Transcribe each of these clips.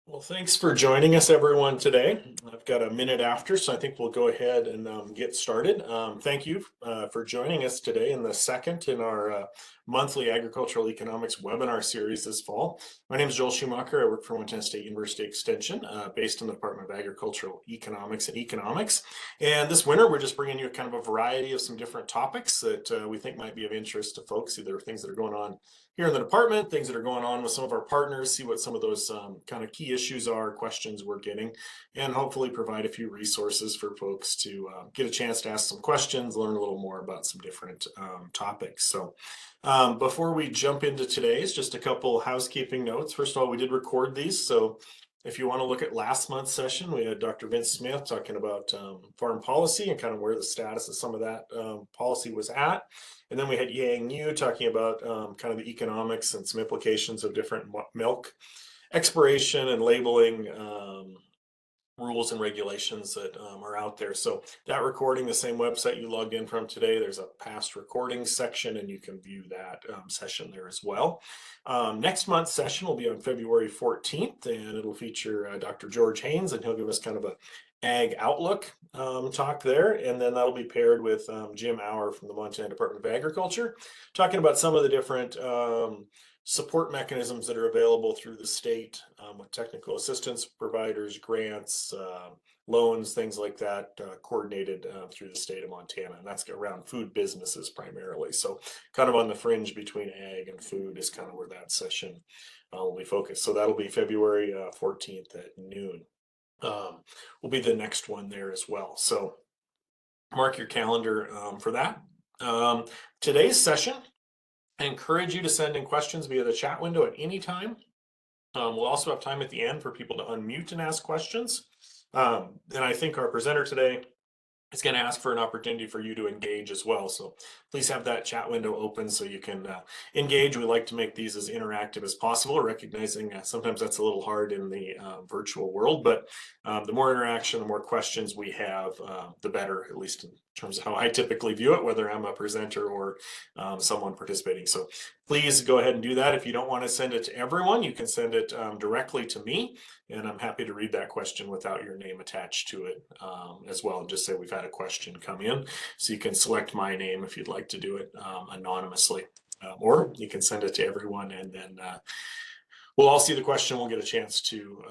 Well, thanks for joining us, everyone, today. I've got a minute after, so I think we'll go ahead and get started. Thank you for joining us today in the second in our monthly agricultural economics webinar series this fall. My name is Joel Schumacher. I work for Montana State University Extension, based in the Department of Agricultural Economics and Economics. And this winter, we're just bringing you kind of a variety of some different topics that we think might be of interest to folks, either things that are going on here in the department, things that are going on with some of our partners, see what some of those kind of key issues are, questions we're getting, and hopefully provide a few resources for folks to get a chance to ask some questions, learn a little more about some different topics. So before we jump into today's, just a couple housekeeping notes. First of all, we did record these, so if you want to look at last month's session, we had Dr. Vince Smith talking about farm policy and kind of where the status of some of that policy was at. And then we had Yang Yu talking about kind of the economics and some implications of different milk expiration and labeling rules and regulations that are out there. So that recording, the same website you logged in from today, there's a past recording section and you can view that session there as well. Next month's session will be on February 14th and it'll feature Dr. George Haynes, and he'll give us kind of a Ag Outlook talk there. And then that'll be paired with Jim Auer from the Montana Department of Agriculture, talking about some of the different support mechanisms that are available through the state with technical assistance providers, grants, loans, things like that, coordinated through the state of Montana. And that's around food businesses primarily. So kind of on the fringe between ag and food is kind of where that session will be focused. So that'll be February 14th at noon. Will be the next one there as well. So mark your calendar for that. Today's session, I encourage you to send in questions via the chat window at any time. We'll also have time at the end for people to unmute and ask questions. And I think our presenter today is going to ask for an opportunity for you to engage as well. So please have that chat window open so you can engage. We like to make these as interactive as possible, recognizing sometimes that's a little hard in the virtual world, but the more interaction, the more questions we have, the better, at least in terms of how I typically view it, whether I'm a presenter or someone participating. So please go ahead and do that. If you don't want to send it to everyone, you can send it directly to me, and I'm happy to read that question without your name attached to it as well. And just say we've had a question come in. So you can select my name if you'd like to do it anonymously, or you can send it to everyone, and then we'll all see the question. We'll get a chance to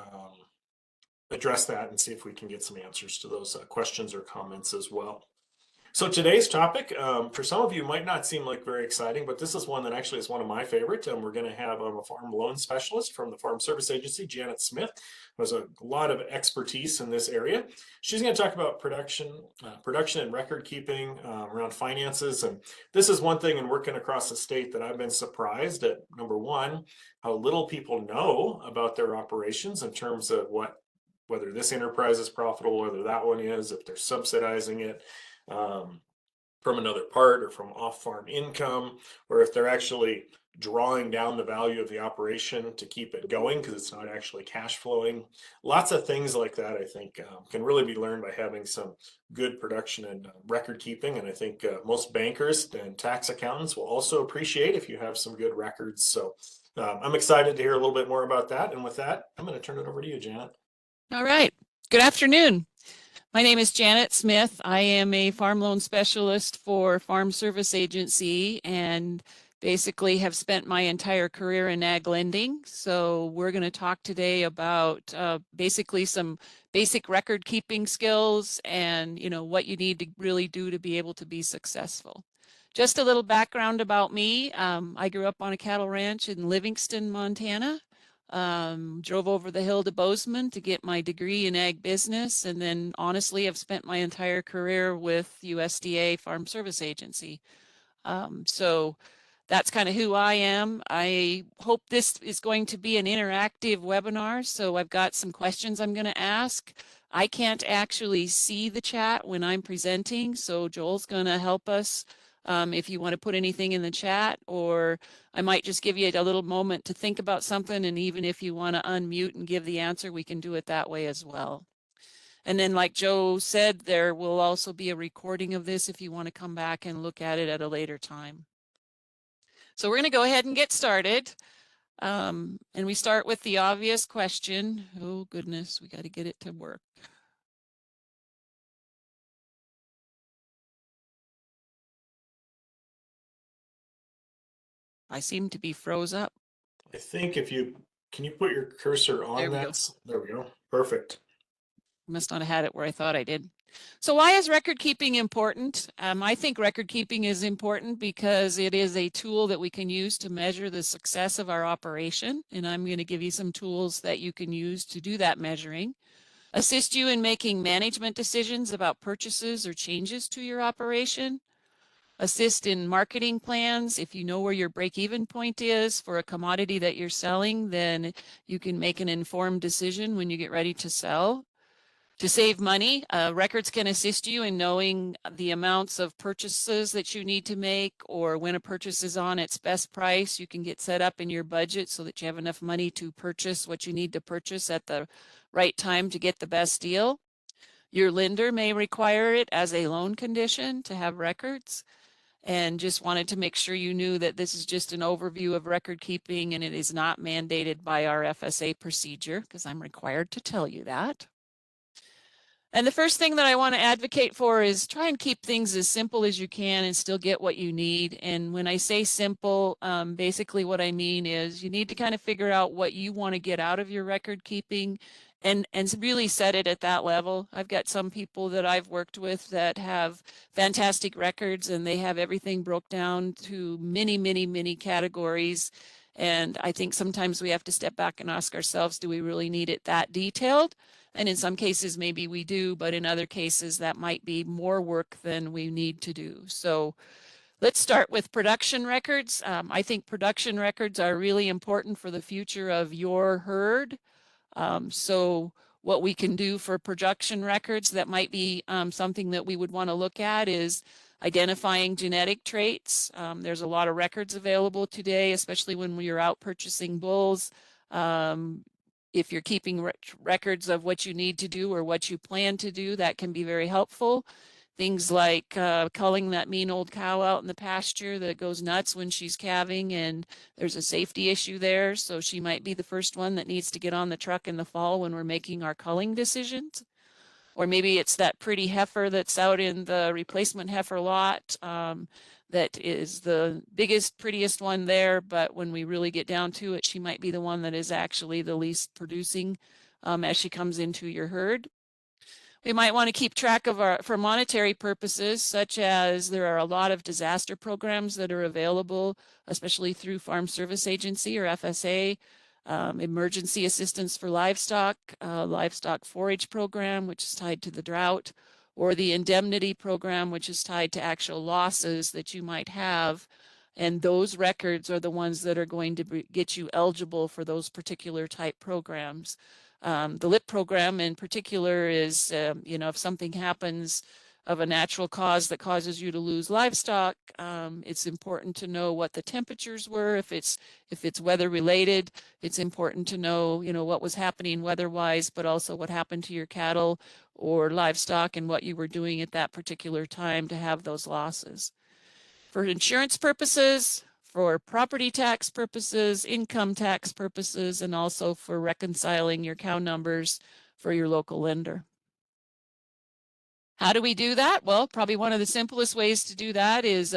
address that and see if we can get some answers to those questions or comments as well. So today's topic, for some of you, might not seem like very exciting, but this is one that actually is one of my favorite. We're going to have a farm loan specialist from the Farm Service Agency, Janet Smith, who has a lot of expertise in this area. She's going to talk about production and record keeping around finances. And this is one thing in working across the state that I've been surprised at. Number one, how little people know about their operations in terms of whether this enterprise is profitable, whether that one is, if they're subsidizing it from another part or from off-farm income, or if they're actually drawing down the value of the operation to keep it going because it's not actually cash flowing. Lots of things like that, I think, can really be learned by having some good production and record keeping. And I think most bankers and tax accountants will also appreciate if you have some good records. So I'm excited to hear a little bit more about that. And with that, I'm going to turn it over to you, Janet. All right. Good afternoon. My name is Janet Smith. I am a farm loan specialist for Farm Service Agency and basically have spent my entire career in ag lending. So we're going to talk today about basically some basic record keeping skills and what you need to really do to be able to be successful. Just a little background about me. I grew up on a cattle ranch in Livingston, Montana. Drove over the hill to Bozeman to get my degree in ag business. And then honestly, I've spent my entire career with USDA Farm Service Agency. So that's kind of who I am. I hope this is going to be an interactive webinar. So I've got some questions I'm going to ask. I can't actually see the chat when I'm presenting. So Joel's going to help us if you want to put anything in the chat, or I might just give you a little moment to think about something. And even if you want to unmute and give the answer, we can do it that way as well. And then like Joe said, there will also be a recording of this if you want to come back and look at it at a later time. So we're going to go ahead and get started. And we start with the obvious question. Oh goodness, we got to get it to work. I seem to be froze up. I think can you put your cursor on There we that? go. There we go. Perfect. Must not have had it where I thought I did. So why is record keeping important? I think record keeping is important because it is a tool that we can use to measure the success of our operation. And I'm going to give you some tools that you can use to do that measuring. Assist you in making management decisions about purchases or changes to your operation. Assist in marketing plans. If you know where your break-even point is for a commodity that you're selling, then you can make an informed decision when you get ready to sell. To save money, records can assist you in knowing the amounts of purchases that you need to make, or when a purchase is on its best price, you can get set up in your budget so that you have enough money to purchase what you need to purchase at the right time to get the best deal. Your lender may require it as a loan condition to have records, and just wanted to make sure you knew that this is just an overview of record keeping and it is not mandated by our FSA procedure, because I'm required to tell you that. And the first thing that I want to advocate for is try and keep things as simple as you can and still get what you need. And when I say simple, basically what I mean is you need to kind of figure out what you want to get out of your record keeping and really set it at that level. I've got some people that I've worked with that have fantastic records and they have everything broke down to many, many, many categories. And I think sometimes we have to step back and ask ourselves, do we really need it that detailed? And in some cases, maybe we do, but in other cases, that might be more work than we need to do. So let's start with production records. I think production records are really important for the future of your herd. So what we can do for production records that might be something that we would want to look at is identifying genetic traits. There's a lot of records available today, especially when you're out purchasing bulls. If you're keeping records of what you need to do or what you plan to do, that can be very helpful. Things like culling that mean old cow out in the pasture that goes nuts when she's calving and there's a safety issue there. So she might be the first one that needs to get on the truck in the fall when we're making our culling decisions. Or maybe it's that pretty heifer that's out in the replacement heifer lot that is the biggest, prettiest one there. But when we really get down to it, she might be the one that is actually the least producing as she comes into your herd. We might want to keep track of for monetary purposes, such as there are a lot of disaster programs that are available, especially through Farm Service Agency or FSA, emergency assistance for livestock, livestock forage program, which is tied to the drought, or the indemnity program, which is tied to actual losses that you might have. And those records are the ones that are going to get you eligible for those particular type programs. The LIP program in particular is, if something happens of a natural cause that causes you to lose livestock, it's important to know what the temperatures were. If it's weather related, it's important to know, what was happening weather-wise, but also what happened to your cattle or livestock and what you were doing at that particular time to have those losses. For insurance purposes, for property tax purposes, income tax purposes, and also for reconciling your cow numbers for your local lender. How do we do that? Well, probably one of the simplest ways to do that is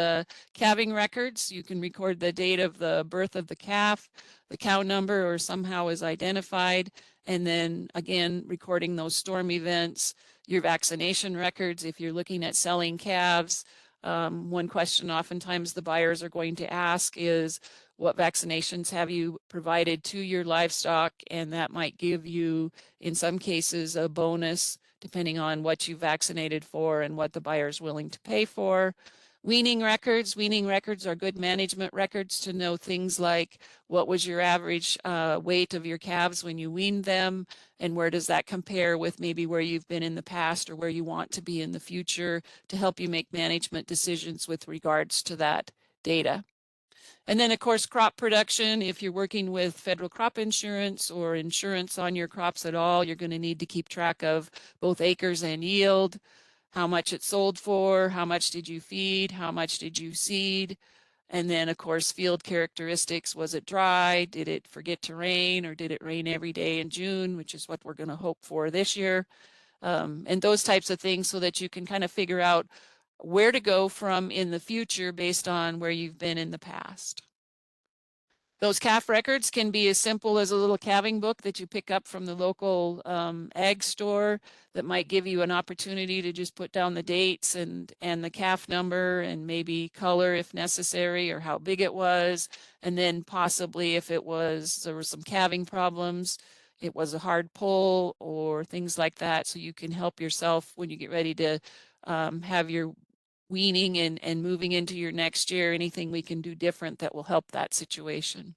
calving records. You can record the date of the birth of the calf, the cow number, or somehow is identified. And then again, recording those storm events, your vaccination records. If you're looking at selling calves, one question oftentimes the buyers are going to ask is, what vaccinations have you provided to your livestock? And that might give you, in some cases, a bonus depending on what you vaccinated for and what the buyer is willing to pay for. Weaning records are good management records to know things like what was your average weight of your calves when you weaned them, and where does that compare with maybe where you've been in the past or where you want to be in the future, to help you make management decisions with regards to that data. And then, of course, crop production. If you're working with federal crop insurance or insurance on your crops at all, you're going to need to keep track of both acres and yield, how much it sold for, how much did you feed, how much did you seed, And then of course, field characteristics, was it dry? Did it forget to rain, or did it rain every day in June, which is what we're going to hope for this year? And those types of things, so that you can kind of figure out where to go from in the future based on where you've been in the past. Those calf records can be as simple as a little calving book that you pick up from the local ag store that might give you an opportunity to just put down the dates and the calf number, and maybe color if necessary, or how big it was. And then possibly if there were some calving problems, it was a hard pull or things like that. So you can help yourself when you get ready to have your weaning and moving into your next year, anything we can do different that will help that situation.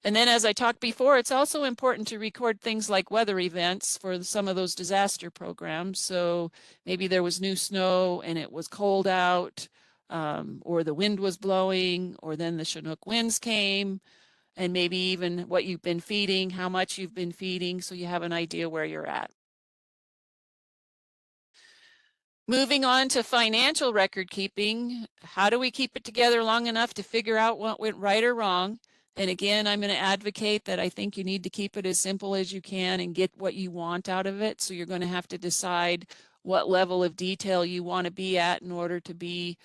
And then, as I talked before, it's also important to record things like weather events for some of those disaster programs. So maybe there was new snow and it was cold out, or the wind was blowing, or then the Chinook winds came, and maybe even what you've been feeding, how much you've been feeding, so you have an idea where you're at. Moving on to financial record keeping, how do we keep it together long enough to figure out what went right or wrong? And again, I'm going to advocate that I think you need to keep it as simple as you can and get what you want out of it. So you're going to have to decide what level of detail you want to be at in order to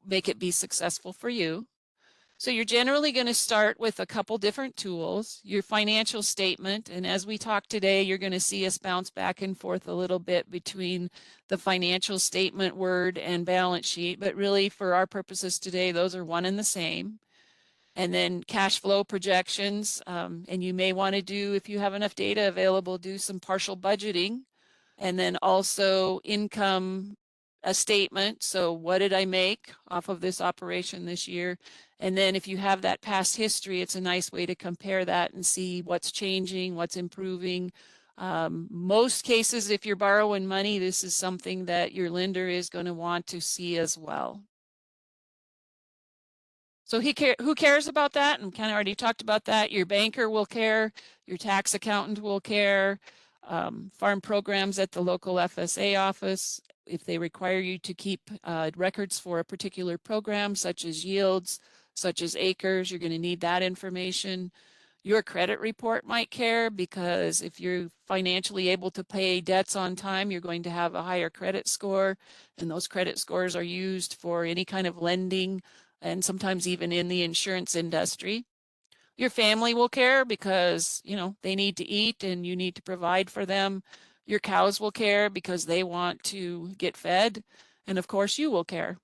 make it be successful for you. So you're generally going to start with a couple different tools, your financial statement. And as we talk today, you're going to see us bounce back and forth a little bit between the financial statement word and balance sheet. But really, for our purposes today, those are one and the same. And then cash flow projections. And you may want to do, if you have enough data available, do some partial budgeting. And then also income, a statement. So what did I make off of this operation this year? And then if you have that past history, it's a nice way to compare that and see what's changing, what's improving. Most cases, if you're borrowing money, this is something that your lender is going to want to see as well. So who cares about that? And kind of already talked about that. Your banker will care, your tax accountant will care, farm programs at the local FSA office, if they require you to keep records for a particular program, such as yields, such as acres, you're going to need that information. Your credit report might care, because if you're financially able to pay debts on time, you're going to have a higher credit score, and those credit scores are used for any kind of lending, and sometimes even in the insurance industry. Your family will care, because, you know, they need to eat and you need to provide for them. Your cows will care because they want to get fed. And of course, you will care.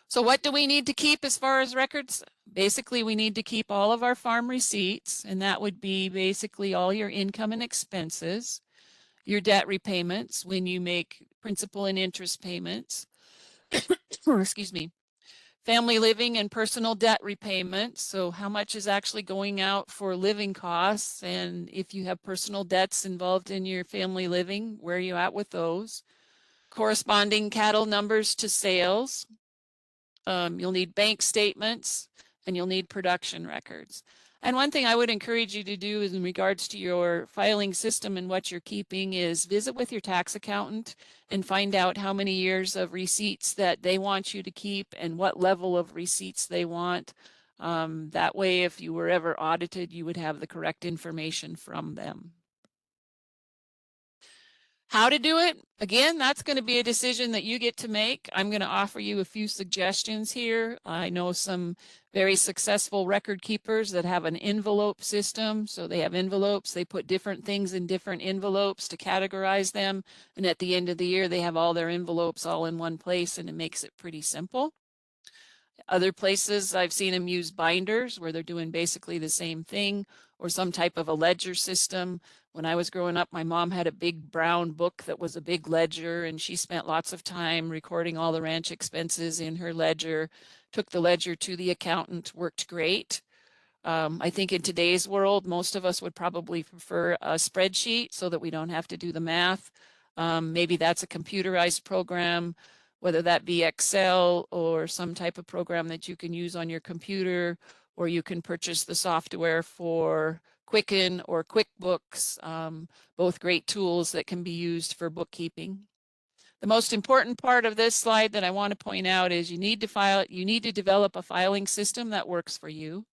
So what do we need to keep as far as records? Basically, we need to keep all of our farm receipts, and that would be basically all your income and expenses, your debt repayments when you make principal and interest payments, or excuse me, family living and personal debt repayments. So how much is actually going out for living costs? And if you have personal debts involved in your family living, where are you at with those? Corresponding cattle numbers to sales. You'll need bank statements, and you'll need production records. And one thing I would encourage you to do is, in regards to your filing system and what you're keeping, is visit with your tax accountant and find out how many years of receipts that they want you to keep and what level of receipts they want. That way, if you were ever audited, you would have the correct information from them. How to do it, again, that's going to be a decision that you get to make. I'm going to offer you a few suggestions here. I know some very successful record keepers that have an envelope system. So they have envelopes, they put different things in different envelopes to categorize them. And at the end of the year, they have all their envelopes all in one place, and it makes it pretty simple. Other places I've seen them use binders where they're doing basically the same thing, or some type of a ledger system. When I was growing up, my mom had a big brown book that was a big ledger, and she spent lots of time recording all the ranch expenses in her ledger, took the ledger to the accountant, worked great. I think in today's world, most of us would probably prefer a spreadsheet so that we don't have to do the math. Maybe that's a computerized program, whether that be Excel or some type of program that you can use on your computer, or you can purchase the software for Quicken or QuickBooks, both great tools that can be used for bookkeeping. The most important part of this slide that I want to point out is you need to develop a filing system that works for you,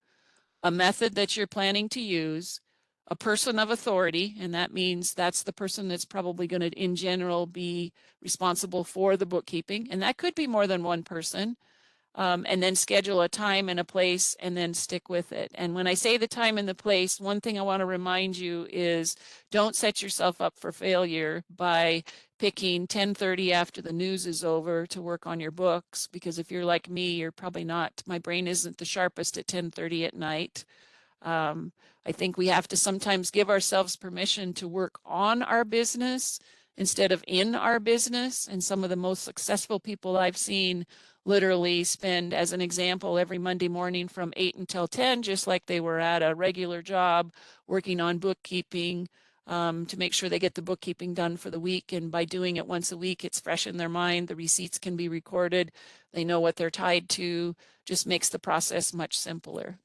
a method that you're planning to use, a person of authority, and that means that's the person that's probably going to, in general, be responsible for the bookkeeping. And that could be more than one person. And then schedule a time and a place and then stick with it. And when I say the time and the place, one thing I want to remind you is don't set yourself up for failure by picking 10:30 after the news is over to work on your books, because if you're like me, you're probably not, my brain isn't the sharpest at 10:30 at night. I think we have to sometimes give ourselves permission to work on our business instead of in our business. And some of the most successful people I've seen literally spend, as an example, every Monday morning from 8 until 10, just like they were at a regular job, working on bookkeeping to make sure they get the bookkeeping done for the week. And by doing it once a week, it's fresh in their mind. The receipts can be recorded. They know what they're tied to. Just makes the process much simpler.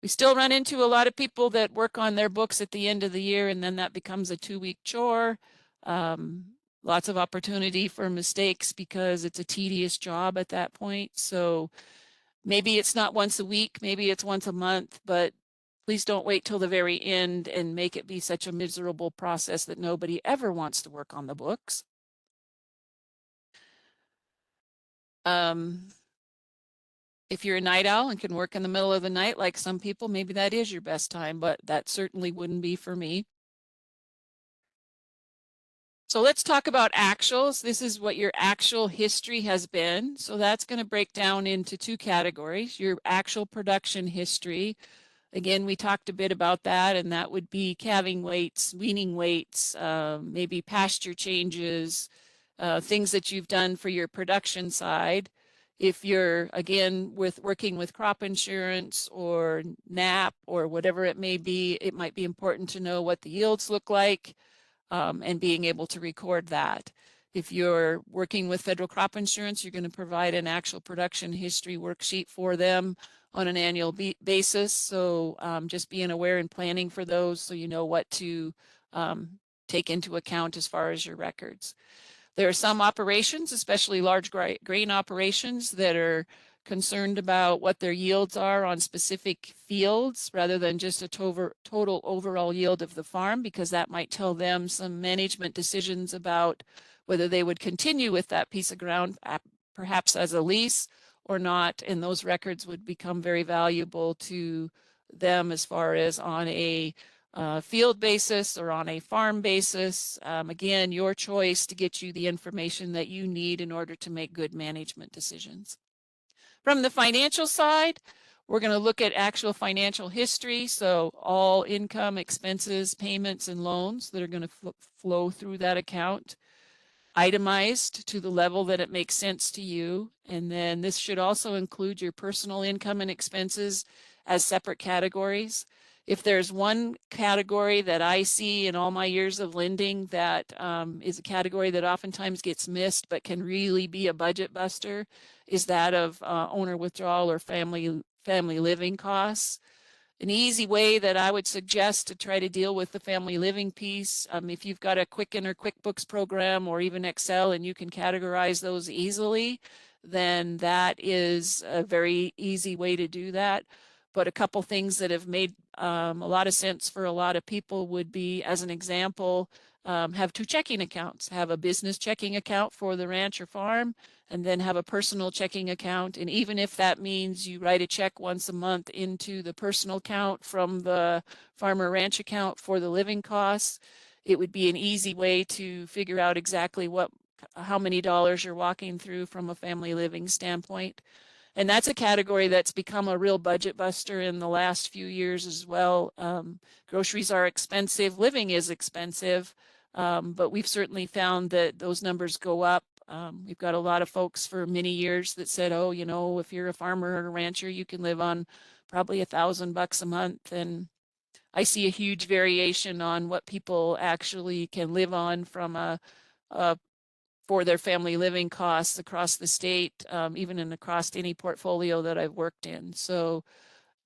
We still run into a lot of people that work on their books at the end of the year, and then that becomes a 2-week chore. Lots of opportunity for mistakes because it's a tedious job at that point. So maybe it's not once a week, maybe it's once a month, but please don't wait till the very end and make it be such a miserable process that nobody ever wants to work on the books. If you're a night owl and can work in the middle of the night, like some people, maybe that is your best time, but that certainly wouldn't be for me. So let's talk about actuals. This is what your actual history has been. So that's going to break down into 2 categories. Your actual production history. Again, we talked a bit about that, and that would be calving weights, weaning weights, maybe pasture changes, things that you've done for your production side. If you're, again, working with crop insurance or NAP or whatever it may be, it might be important to know what the yields look like and being able to record that. If you're working with federal crop insurance, you're going to provide an actual production history worksheet for them on an annual basis. So just being aware and planning for those so you know what to take into account as far as your records. There are some operations, especially large grain operations, that are concerned about what their yields are on specific fields rather than just a total overall yield of the farm, because that might tell them some management decisions about whether they would continue with that piece of ground, perhaps as a lease or not. And those records would become very valuable to them as far as on a field basis or on a farm basis. Again, your choice to get you the information that you need in order to make good management decisions. From the financial side, we're going to look at actual financial history. So all income, expenses, payments, and loans that are going to flow through that account, itemized to the level that it makes sense to you. And then this should also include your personal income and expenses as separate categories. If there's one category that I see in all my years of lending that is a category that oftentimes gets missed but can really be a budget buster, is that of owner withdrawal or family living costs. An easy way that I would suggest to try to deal with the family living piece, if you've got a Quicken or QuickBooks program or even Excel and you can categorize those easily, then that is a very easy way to do that. But a couple things that have made a lot of sense for a lot of people would be, as an example, have 2 checking accounts. Have a business checking account for the ranch or farm, and then have a personal checking account. And even if that means you write a check once a month into the personal account from the farmer ranch account for the living costs, it would be an easy way to figure out exactly how many dollars you're walking through from a family living standpoint. And that's a category that's become a real budget buster in the last few years as well. Groceries are expensive, living is expensive, but we've certainly found that those numbers go up. We've got a lot of folks for many years that said, oh, you know, if you're a farmer or a rancher, you can live on probably $1,000 a month. And I see a huge variation on what people actually can live on from for their family living costs across the state, even across any portfolio that I've worked in. So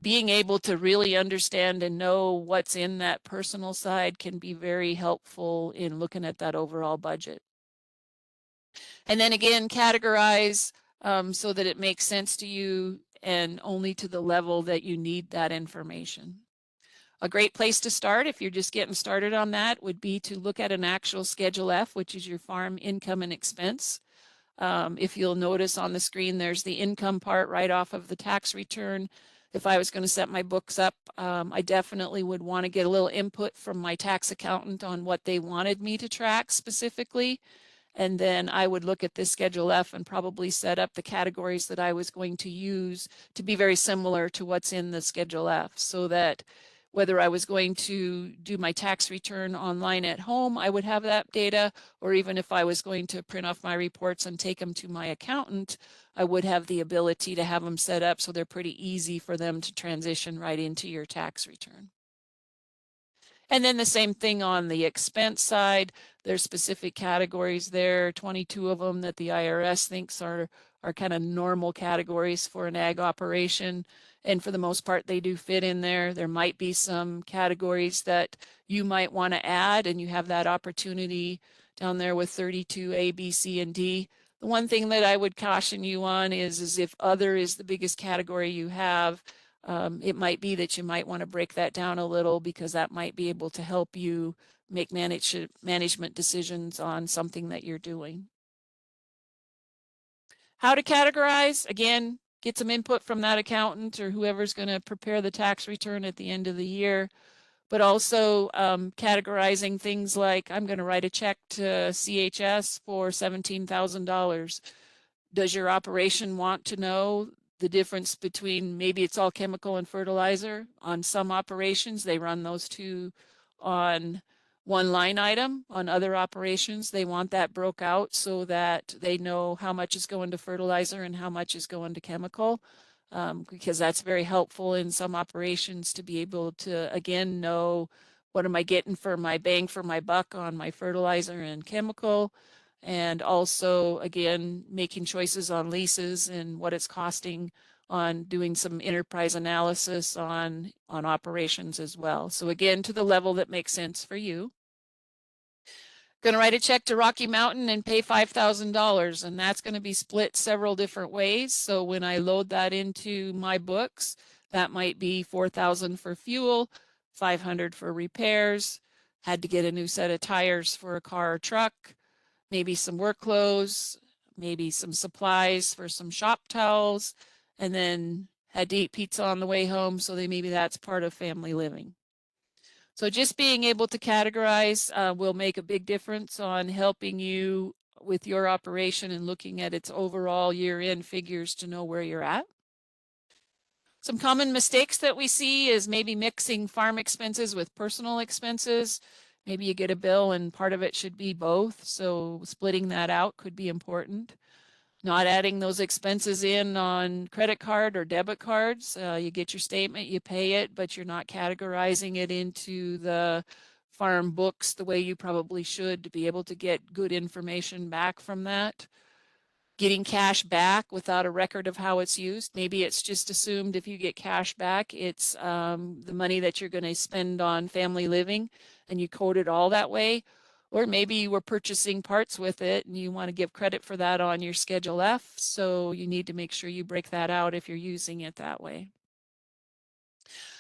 being able to really understand and know what's in that personal side can be very helpful in looking at that overall budget. And then again, categorize so that it makes sense to you and only to the level that you need that information. A great place to start if you're just getting started on that would be to look at an actual Schedule F, which is your farm income and expense. If you'll notice on the screen, there's the income part right off of the tax return. If I was going to set my books up, I definitely would want to get a little input from my tax accountant on what they wanted me to track specifically. And then I would look at this Schedule F and probably set up the categories that I was going to use to be very similar to what's in the Schedule F, so that whether I was going to do my tax return online at home, I would have that data, or even if I was going to print off my reports and take them to my accountant, I would have the ability to have them set up so they're pretty easy for them to transition right into your tax return. And then the same thing on the expense side. There's specific categories there, 22 of them that the IRS thinks are kind of normal categories for an ag operation. And for the most part, they do fit in there. There might be some categories that you might want to add, and you have that opportunity down there with 32 A, B, C, and D. The one thing that I would caution you on is if other is the biggest category you have, it might be that you might want to break that down a little, because that might be able to help you make management decisions on something that you're doing. How to categorize, again, get some input from that accountant or whoever's going to prepare the tax return at the end of the year, but also categorizing things like, I'm going to write a check to CHS for $17,000. Does your operation want to know the difference between, maybe it's all chemical and fertilizer? On some operations, they run those two on one line item. On other operations, they want that broke out so that they know how much is going to fertilizer and how much is going to chemical, because that's very helpful in some operations to be able to, again, know what am I getting for my bang for my buck on my fertilizer and chemical. And also, again, making choices on leases and what it's costing on doing some enterprise analysis on operations as well. So again, to the level that makes sense for you. Going to write a check to Rocky Mountain and pay $5,000, and that's going to be split several different ways. So when I load that into my books, that might be $4,000 for fuel, $500 for repairs, had to get a new set of tires for a car or truck, maybe some work clothes, maybe some supplies for some shop towels, and then had to eat pizza on the way home. So maybe that's part of family living. So just being able to categorize will make a big difference on helping you with your operation and looking at its overall year-end figures to know where you're at. Some common mistakes that we see is maybe mixing farm expenses with personal expenses. Maybe you get a bill and part of it should be both, so splitting that out could be important. Not adding those expenses in on credit card or debit cards. You get your statement, you pay it, but you're not categorizing it into the farm books the way you probably should to be able to get good information back from that. Getting cash back without a record of how it's used. Maybe it's just assumed if you get cash back, it's the money that you're going to spend on family living, and you code it all that way. Or maybe you were purchasing parts with it and you want to give credit for that on your Schedule F. So you need to make sure you break that out if you're using it that way.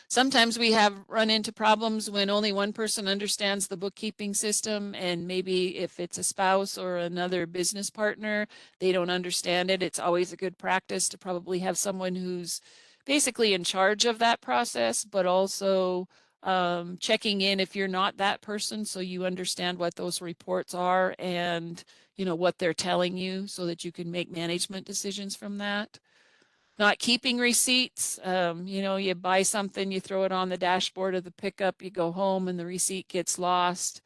Sometimes we have run into problems when only one person understands the bookkeeping system, and maybe if it's a spouse or another business partner, they don't understand it. It's always a good practice to probably have someone who's basically in charge of that process, but also checking in if you're not that person, so you understand what those reports are and what they're telling you, so that you can make management decisions from that. Not keeping receipts. You buy something, you throw it on the dashboard of the pickup, you go home and the receipt gets lost.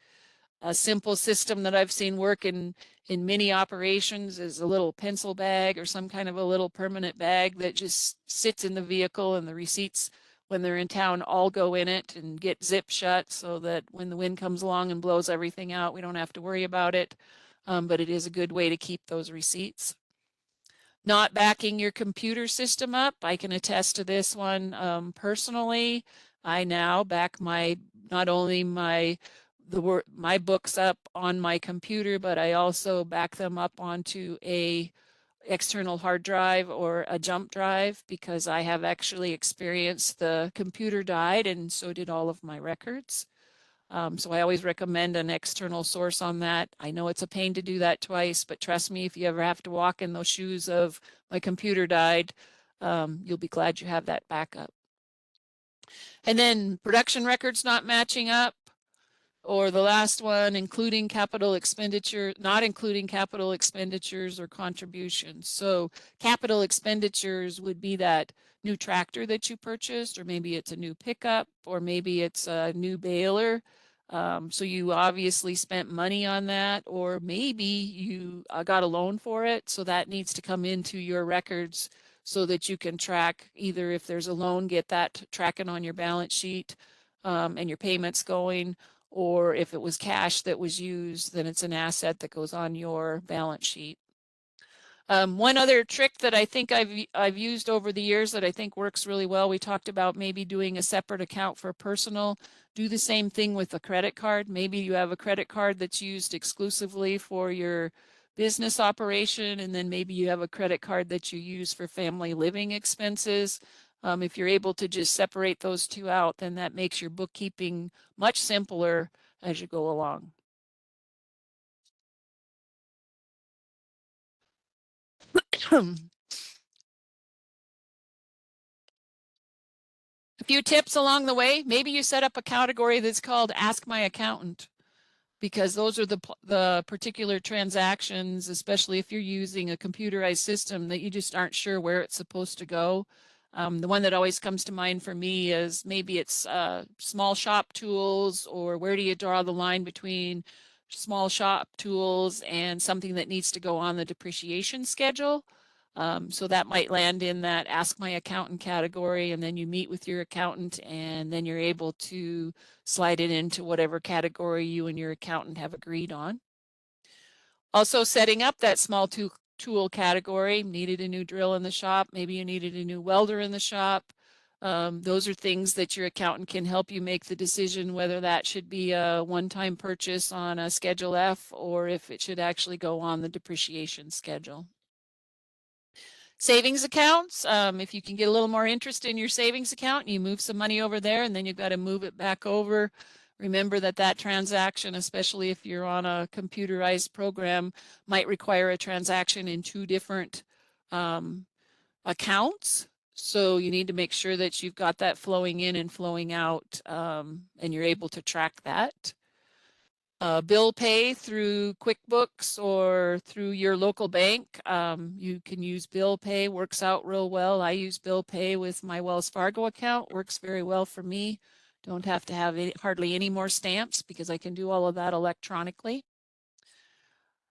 A simple system that I've seen work in many operations is a little pencil bag or some kind of a little permanent bag that just sits in the vehicle, and the receipts, when they're in town, all go in it and get zip shut, so that when the wind comes along and blows everything out, we don't have to worry about it. But it is a good way to keep those receipts. Not backing your computer system up. I can attest to this one personally. I now back not only my my books up on my computer, but I also back them up onto a external hard drive or a jump drive because I have actually experienced the computer died and so did all of my records. So I always recommend an external source on that. I know it's a pain to do that twice, but trust me, if you ever have to walk in those shoes of my computer died, you'll be glad you have that backup. And then production records not matching up, or the last one, including capital expenditure, not including capital expenditures or contributions. So capital expenditures would be that new tractor that you purchased, or maybe it's a new pickup, or maybe it's a new baler. So you obviously spent money on that, or maybe you got a loan for it. So that needs to come into your records so that you can track either if there's a loan, get that tracking on your balance sheet and your payments going, or if it was cash that was used, then it's an asset that goes on your balance sheet. One other trick that I think I've used over the years that I think works really well, we talked about maybe doing a separate account for personal. Do the same thing with a credit card. Maybe you have a credit card that's used exclusively for your business operation, and then maybe you have a credit card that you use for family living expenses. If you're able to just separate those two out, then that makes your bookkeeping much simpler as you go along. A few tips along the way. Maybe you set up a category that's called Ask My Accountant, because those are the particular transactions, especially if you're using a computerized system, that you just aren't sure where it's supposed to go. The one that always comes to mind for me is maybe it's small shop tools, or where do you draw the line between small shop tools and something that needs to go on the depreciation schedule. So that might land in that Ask My Accountant category, and then you meet with your accountant, and then you're able to slide it into whatever category you and your accountant have agreed on. Also, setting up that small tool category. Needed a new drill in the shop, maybe you needed a new welder in the shop. Those are things that your accountant can help you make the decision whether that should be a one-time purchase on a Schedule F or if it should actually go on the depreciation schedule. Savings accounts, if you can get a little more interest in your savings account, you move some money over there and then you've got to move it back over. Remember that transaction, especially if you're on a computerized program, might require a transaction in two different accounts. So you need to make sure that you've got that flowing in and flowing out, and you're able to track that. Bill pay through QuickBooks or through your local bank. You can use bill pay, works out real well. I use bill pay with my Wells Fargo account, works very well for me. Don't have to have hardly any more stamps because I can do all of that electronically.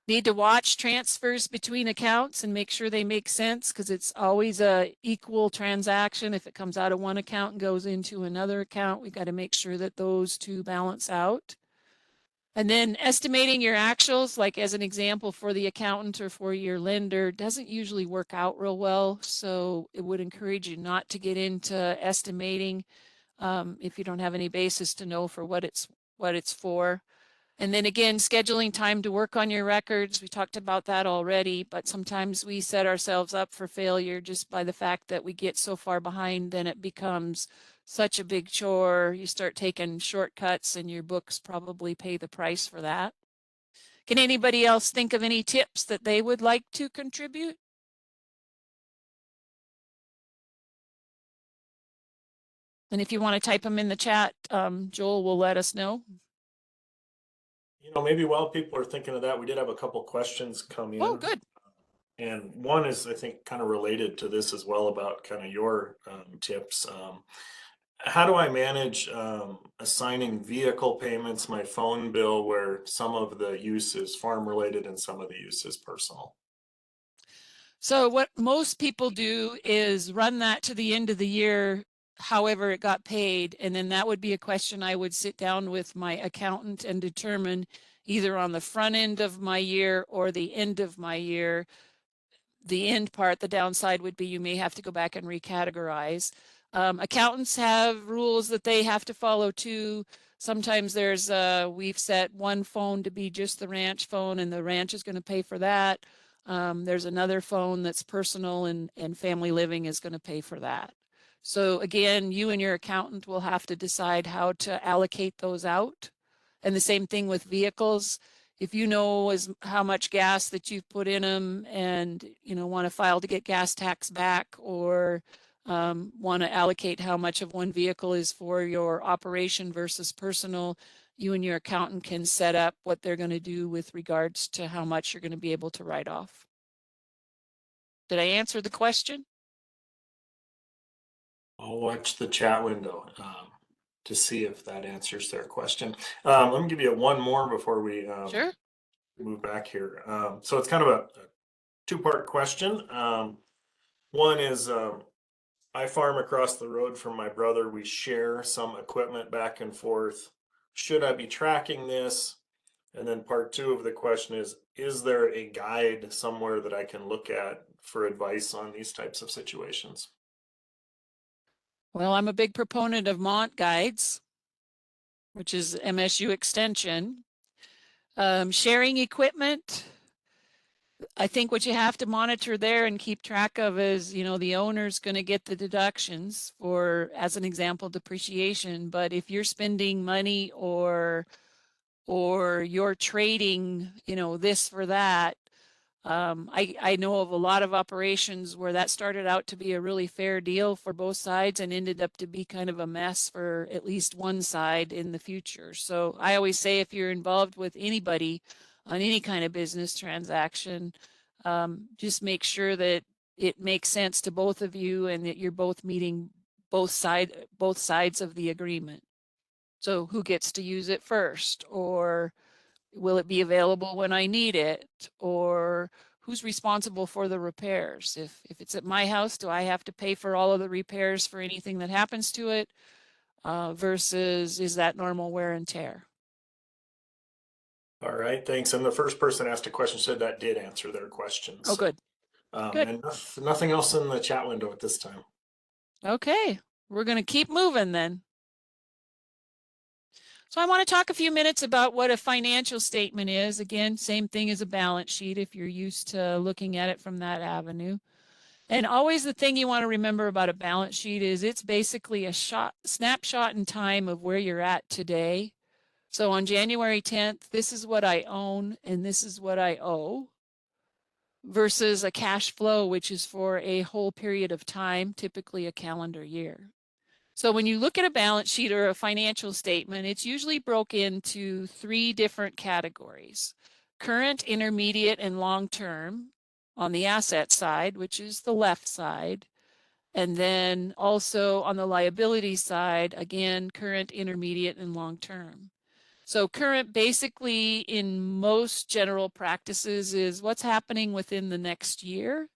Need to watch transfers between accounts and make sure they make sense, because it's always a equal transaction. If it comes out of one account and goes into another account, we got to make sure that those two balance out. And then estimating your actuals, like as an example for the accountant or for your lender, doesn't usually work out real well. So it would encourage you not to get into estimating if you don't have any basis to know for what it's for. And then again, scheduling time to work on your records. We talked about that already, but sometimes we set ourselves up for failure just by the fact that we get so far behind, then it becomes such a big chore. You start taking shortcuts and your books probably pay the price for that. Can anybody else think of any tips that they would like to contribute? And if you want to type them in the chat, Joel will let us know. Maybe while people are thinking of that, we did have a couple questions come in. Oh, good. And one is, I think, kind of related to this as well, about kind of your tips. How do I manage assigning vehicle payments, my phone bill, where some of the use is farm related and some of the use is personal? So what most people do is run that to the end of the year, however it got paid. And then that would be a question I would sit down with my accountant and determine either on the front end of my year or the end of my year. The end part, the downside would be you may have to go back and recategorize. Accountants have rules that they have to follow too. Sometimes there's, we've set one phone to be just the ranch phone and the ranch is going to pay for that. There's another phone that's personal and family living is going to pay for that. So again, you and your accountant will have to decide how to allocate those out. And the same thing with vehicles. If you know how much gas that you've put in them and, you know, want to file to get gas tax back, or want to allocate how much of one vehicle is for your operation versus personal, you and your accountant can set up what they're going to do with regards to how much you're going to be able to write off. Did I answer the question? I'll watch the chat window to see if that answers their question. Let me give you one more before we Sure. move back here. So it's kind of a two-part question. One is I farm across the road from my brother. We share some equipment back and forth. Should I be tracking this? And then part two of the question is there a guide somewhere that I can look at for advice on these types of situations? Well, I'm a big proponent of Mont Guides, which is MSU extension. Sharing equipment, I think what you have to monitor there and keep track of is, you know, the owner's going to get the deductions for, as an example, depreciation. But if you're spending money or you're trading, you know, this for that, I know of a lot of operations where that started out to be a really fair deal for both sides and ended up to be kind of a mess for at least one side in the future. So I always say if you're involved with anybody on any kind of business transaction, just make sure that it makes sense to both of you and that you're both meeting both sides of the agreement. So who gets to use it first, or will it be available when I need it? Or who's responsible for the repairs? If it's at my house, do I have to pay for all of the repairs for anything that happens to it? Versus is that normal wear and tear? All right, thanks. And the first person asked a question said that did answer their question. Oh, So, good, good. and nothing else in the chat window at this time. Okay, we're going to keep moving then. So I want to talk a few minutes about what a financial statement is. Again, same thing as a balance sheet if you're used to looking at it from that avenue. And always the thing you want to remember about a balance sheet is it's basically a snapshot in time of where you're at today. So on January 10th, this is what I own and this is what I owe, versus a cash flow, which is for a whole period of time, typically a calendar year. So when you look at a balance sheet or a financial statement, it's usually broken into three different categories: current, intermediate, and long-term on the asset side, which is the left side. And then also on the liability side, again, current, intermediate, and long-term. So current basically in most general practices is what's happening within the next year.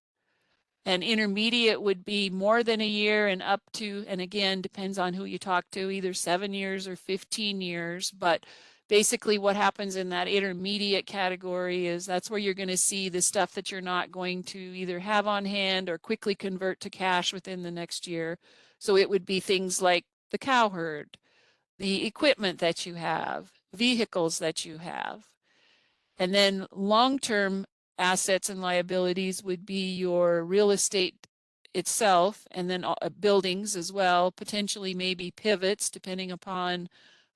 And intermediate would be more than a year and up to, and again, depends on who you talk to, either 7 years or 15 years. But basically what happens in that intermediate category is that's where you're going to see the stuff that you're not going to either have on hand or quickly convert to cash within the next year. So it would be things like the cow herd, the equipment that you have, vehicles that you have. And then long-term assets and liabilities would be your real estate itself, and then buildings as well, potentially maybe pivots, depending upon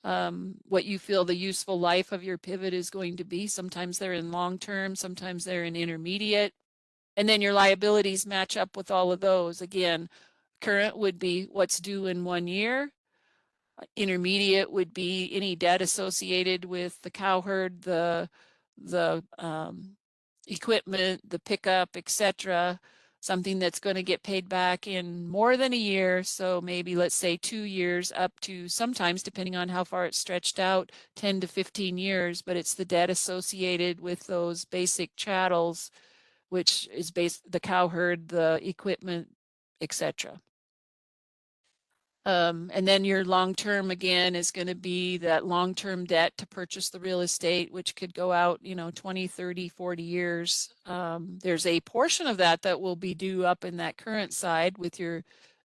what you feel the useful life of your pivot is going to be. Sometimes they're in long-term, sometimes they're in intermediate. And then your liabilities match up with all of those. Again, current would be what's due in 1 year. Intermediate would be any debt associated with the cow herd, the equipment, the pickup, etc. Something that's going to get paid back in more than a year. So maybe let's say 2 years up to sometimes, depending on how far it's stretched out, 10 to 15 years. But it's the debt associated with those basic chattels, which is the cow herd, the equipment, etc. And then your long-term again is going to be that long-term debt to purchase the real estate, which could go out, 20, 30, 40 years. There's a portion of that that will be due up in that current side with your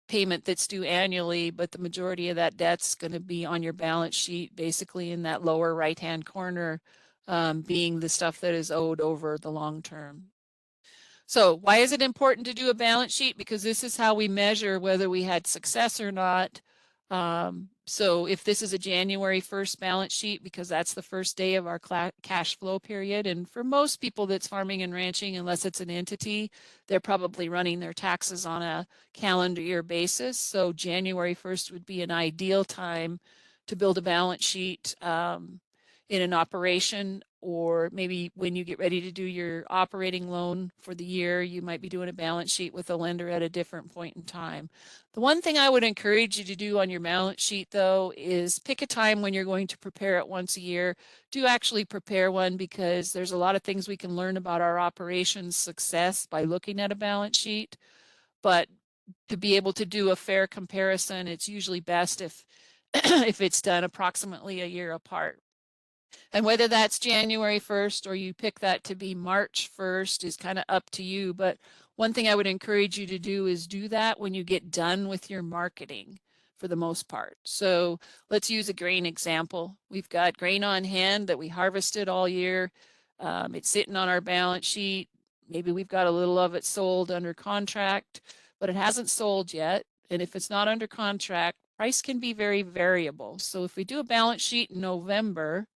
payment that's due annually, but the majority of that debt's going to be on your balance sheet, basically in that lower right-hand corner, being the stuff that is owed over the long term. So why is it important to do a balance sheet? Because this is how we measure whether we had success or not. So if this is a January 1st balance sheet, because that's the first day of our cash flow period, and for most people that's farming and ranching, unless it's an entity, they're probably running their taxes on a calendar year basis. So January 1st would be an ideal time to build a balance sheet in an operation, or maybe when you get ready to do your operating loan for the year, you might be doing a balance sheet with a lender at a different point in time. The one thing I would encourage you to do on your balance sheet, though, is pick a time when you're going to prepare it once a year. Do actually prepare one, because there's a lot of things we can learn about our operations success by looking at a balance sheet. But to be able to do a fair comparison, it's usually best if if it's done approximately a year apart. And whether that's January 1st or you pick that to be March 1st is kind of up to you. But one thing I would encourage you to do is do that when you get done with your marketing for the most part. So let's use a grain example. We've got grain on hand that we harvested all year. It's sitting on our balance sheet. Maybe we've got a little of it sold under contract, but it hasn't sold yet. And if it's not under contract, price can be very variable. So if we do a balance sheet in November,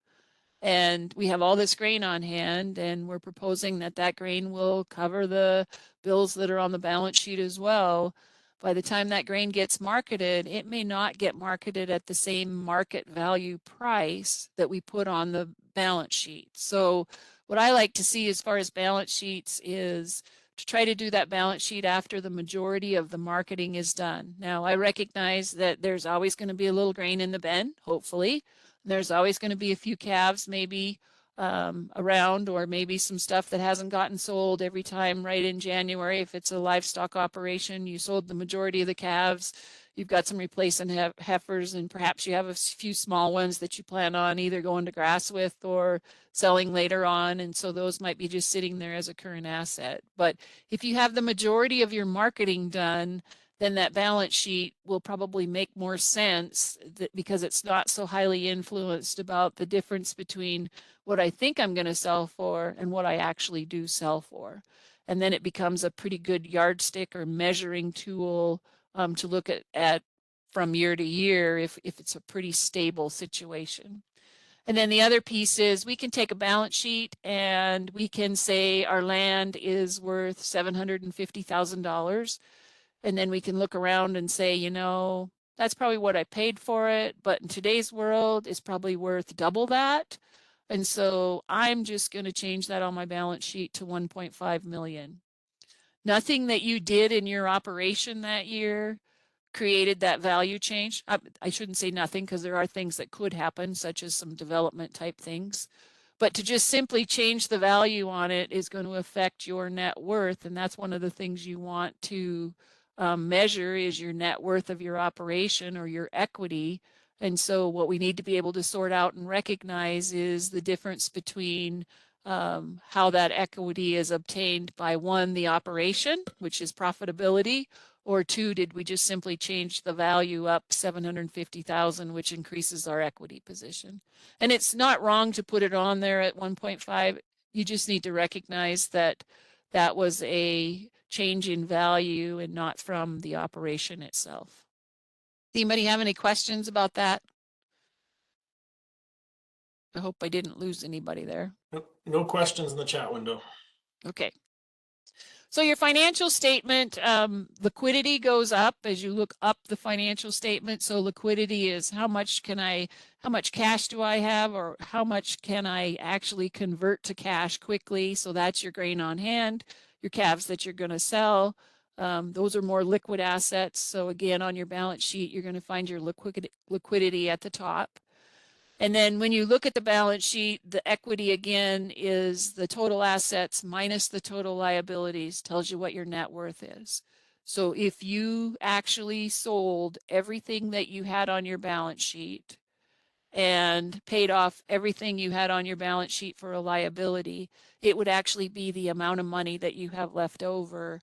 and we have all this grain on hand, and we're proposing that that grain will cover the bills that are on the balance sheet as well. By the time that grain gets marketed, it may not get marketed at the same market value price that we put on the balance sheet. So what I like to see as far as balance sheets is to try to do that balance sheet after the majority of the marketing is done. Now, I recognize that there's always going to be a little grain in the bin, hopefully. There's always going to be a few calves maybe around, or maybe some stuff that hasn't gotten sold every time right in January. If it's a livestock operation, you sold the majority of the calves. You've got some replacement heifers, and perhaps you have a few small ones that you plan on either going to grass with or selling later on. And so those might be just sitting there as a current asset. But if you have the majority of your marketing done, then that balance sheet will probably make more sense because it's not so highly influenced about the difference between what I think I'm going to sell for and what I actually do sell for. And then it becomes a pretty good yardstick or measuring tool to look at from year to year if it's a pretty stable situation. And then the other piece is we can take a balance sheet and we can say our land is worth $750,000. And then we can look around and say, you know, that's probably what I paid for it, but in today's world, it's probably worth double that. And so I'm just going to change that on my balance sheet to 1.5 million. Nothing that you did in your operation that year created that value change. I shouldn't say nothing, because there are things that could happen, such as some development type things. But to just simply change the value on it is going to affect your net worth. And that's one of the things you want to measure is your net worth of your operation or your equity. And so what we need to be able to sort out and recognize is the difference between how that equity is obtained by, one, the operation, which is profitability, or two, did we just simply change the value up 750,000, which increases our equity position? And it's not wrong to put it on there at 1.5. You just need to recognize that that was a change in value and not from the operation itself. Anybody have any questions about that? I hope I didn't lose anybody there. No questions in the chat window. Okay. So your financial statement, liquidity goes up as you look up the financial statement. So liquidity is how much cash do I have, or how much can I actually convert to cash quickly? So that's your grain on hand, your calves that you're going to sell. Those are more liquid assets. So again, on your balance sheet, you're going to find your liquidity at the top. And then when you look at the balance sheet, the equity again is the total assets minus the total liabilities, tells you what your net worth is. So if you actually sold everything that you had on your balance sheet and paid off everything you had on your balance sheet for a liability, it would actually be the amount of money that you have left over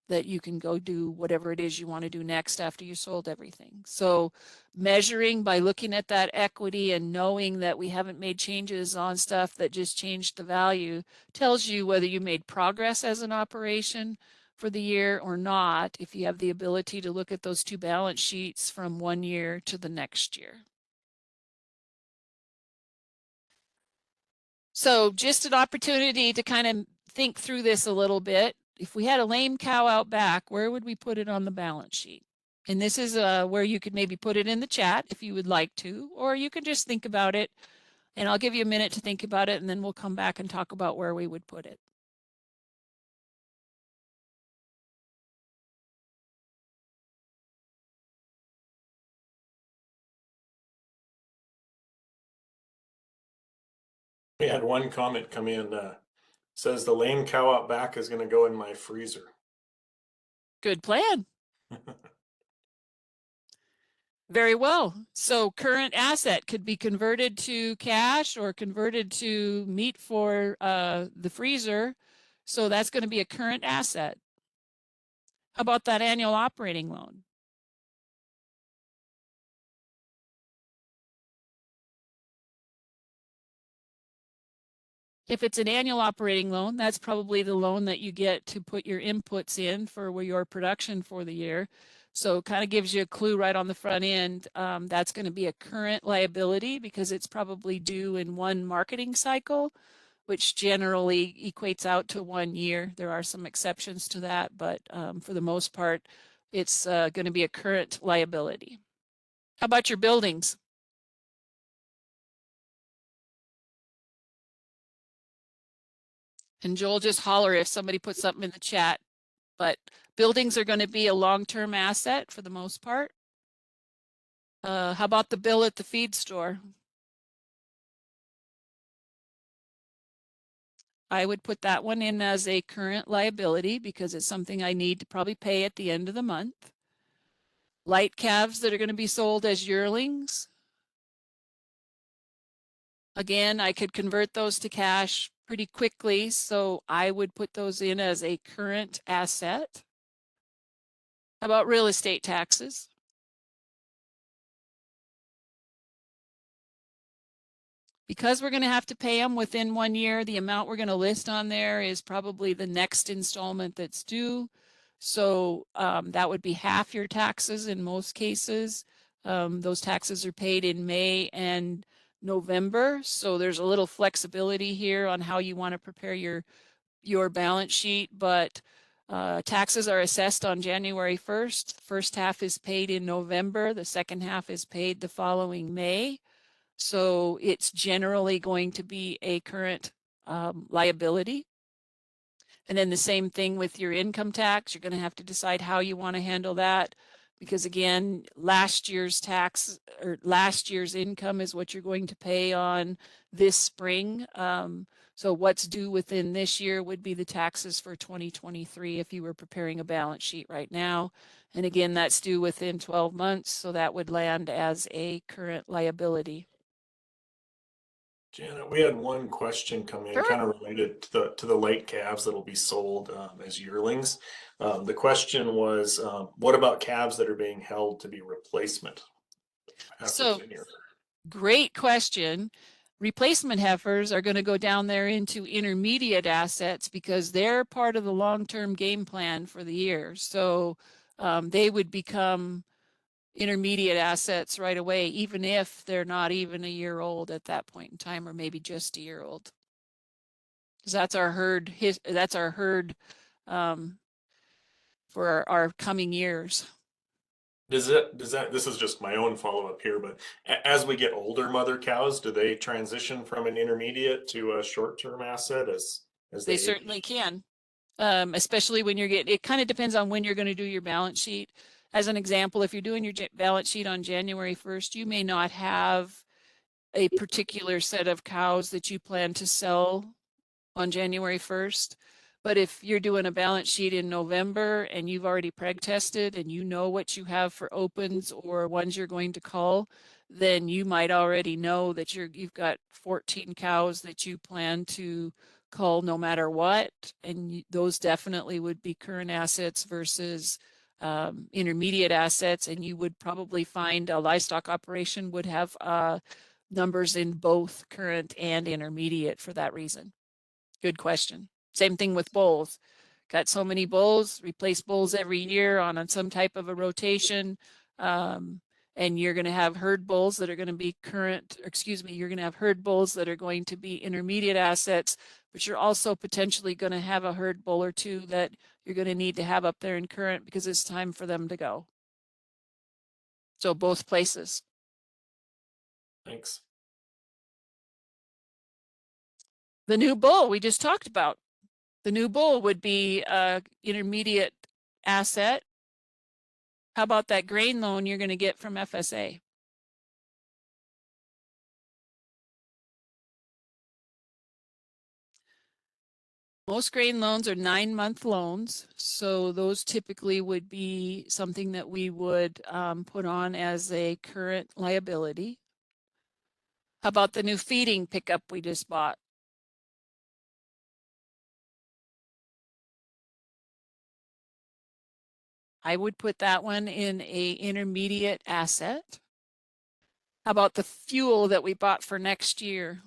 that you can go do whatever it is you want to do next after you sold everything. So measuring by looking at that equity and knowing that we haven't made changes on stuff that just changed the value tells you whether you made progress as an operation for the year or not, if you have the ability to look at those two balance sheets from one year to the next year. So just an opportunity to kind of think through this a little bit. If we had a lame cow out back, where would we put it on the balance sheet? And this is where you could maybe put it in the chat if you would like to, or you can just think about it. And I'll give you a minute to think about it, and then we'll come back and talk about where we would put it. We had one comment come in, says the lame cow out back is going to go in my freezer. Good plan. Very well. So current asset could be converted to cash or converted to meat for the freezer. So that's going to be a current asset. How about that annual operating loan? If it's an annual operating loan, that's probably the loan that you get to put your inputs in for your production for the year. So it kind of gives you a clue right on the front end. That's going to be a current liability because it's probably due in one marketing cycle, which generally equates out to 1 year. There are some exceptions to that, but for the most part, it's going to be a current liability. How about your buildings? And Joel, just holler if somebody puts something in the chat. But buildings are going to be a long-term asset for the most part. How about the bill at the feed store? I would put that one in as a current liability because it's something I need to probably pay at the end of the month. Light calves that are going to be sold as yearlings. Again, I could convert those to cash pretty quickly, so I would put those in as a current asset. How about real estate taxes? Because we're going to have to pay them within 1 year, the amount we're going to list on there is probably the next installment that's due. So that would be half your taxes in most cases. Those taxes are paid in May and November. So there's a little flexibility here on how you want to prepare your balance sheet, but taxes are assessed on January 1st. The first half is paid in November. The second half is paid the following May. So it's generally going to be a current liability. And then the same thing with your income tax. You're going to have to decide how you want to handle that. Because again, last year's tax or last year's income is what you're going to pay on this spring. So what's due within this year would be the taxes for 2023 if you were preparing a balance sheet right now. And again, that's due within 12 months. So that would land as a current liability. Janet, we had one question come in, Sure. kind of related to the light calves that'll be sold as yearlings. The question was, what about calves that are being held to be replacement heifers So in here? great question. Replacement heifers are going to go down there into intermediate assets because they're part of the long-term game plan for the year. So they would become intermediate assets right away, even if they're not even a year old at that point in time, or maybe just a year old. Because that's our herd. That's our herd for our coming years. Does that, this is just my own follow-up here, but as we get older mother cows, do they transition from an intermediate to a short-term asset as They age? certainly can. Especially when you're getting, it kind of depends on when you're going to do your balance sheet. As an example, if you're doing your balance sheet on January 1st, you may not have a particular set of cows that you plan to sell on January 1st. But if you're doing a balance sheet in November and you've already preg tested and you know what you have for opens or ones you're going to cull, then you might already know that you've got 14 cows that you plan to cull no matter what. And those definitely would be current assets versus intermediate assets. And you would probably find a livestock operation would have numbers in both current and intermediate for that reason. Good question. Same thing with bulls. Got so many bulls, replace bulls every year on some type of a rotation. And you're going to have herd bulls that are going to be current, excuse me, you're going to have herd bulls that are going to be intermediate assets, but you're also potentially going to have a herd bull or two that you're going to need to have up there in current because it's time for them to go. So both places. Thanks. The new bull we just talked about. The new bull would be a intermediate asset. How about that grain loan you're going to get from FSA? Most grain loans are 9-month loans. So those typically would be something that we would put on as a current liability. How about the new feeding pickup we just bought? I would put that one in a intermediate asset. How about the fuel that we bought for next year?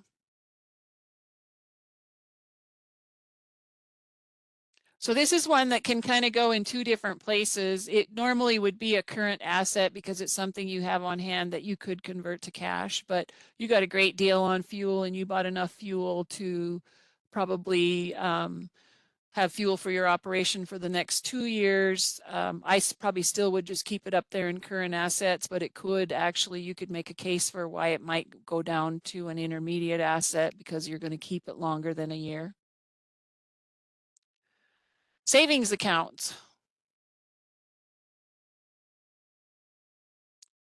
So this is one that can kind of go in two different places. It normally would be a current asset because it's something you have on hand that you could convert to cash, but you got a great deal on fuel and you bought enough fuel to probably have fuel for your operation for the next 2 years. I probably still would just keep it up there in current assets, but it could actually, you could make a case for why it might go down to an intermediate asset because you're going to keep it longer than a year. Savings accounts.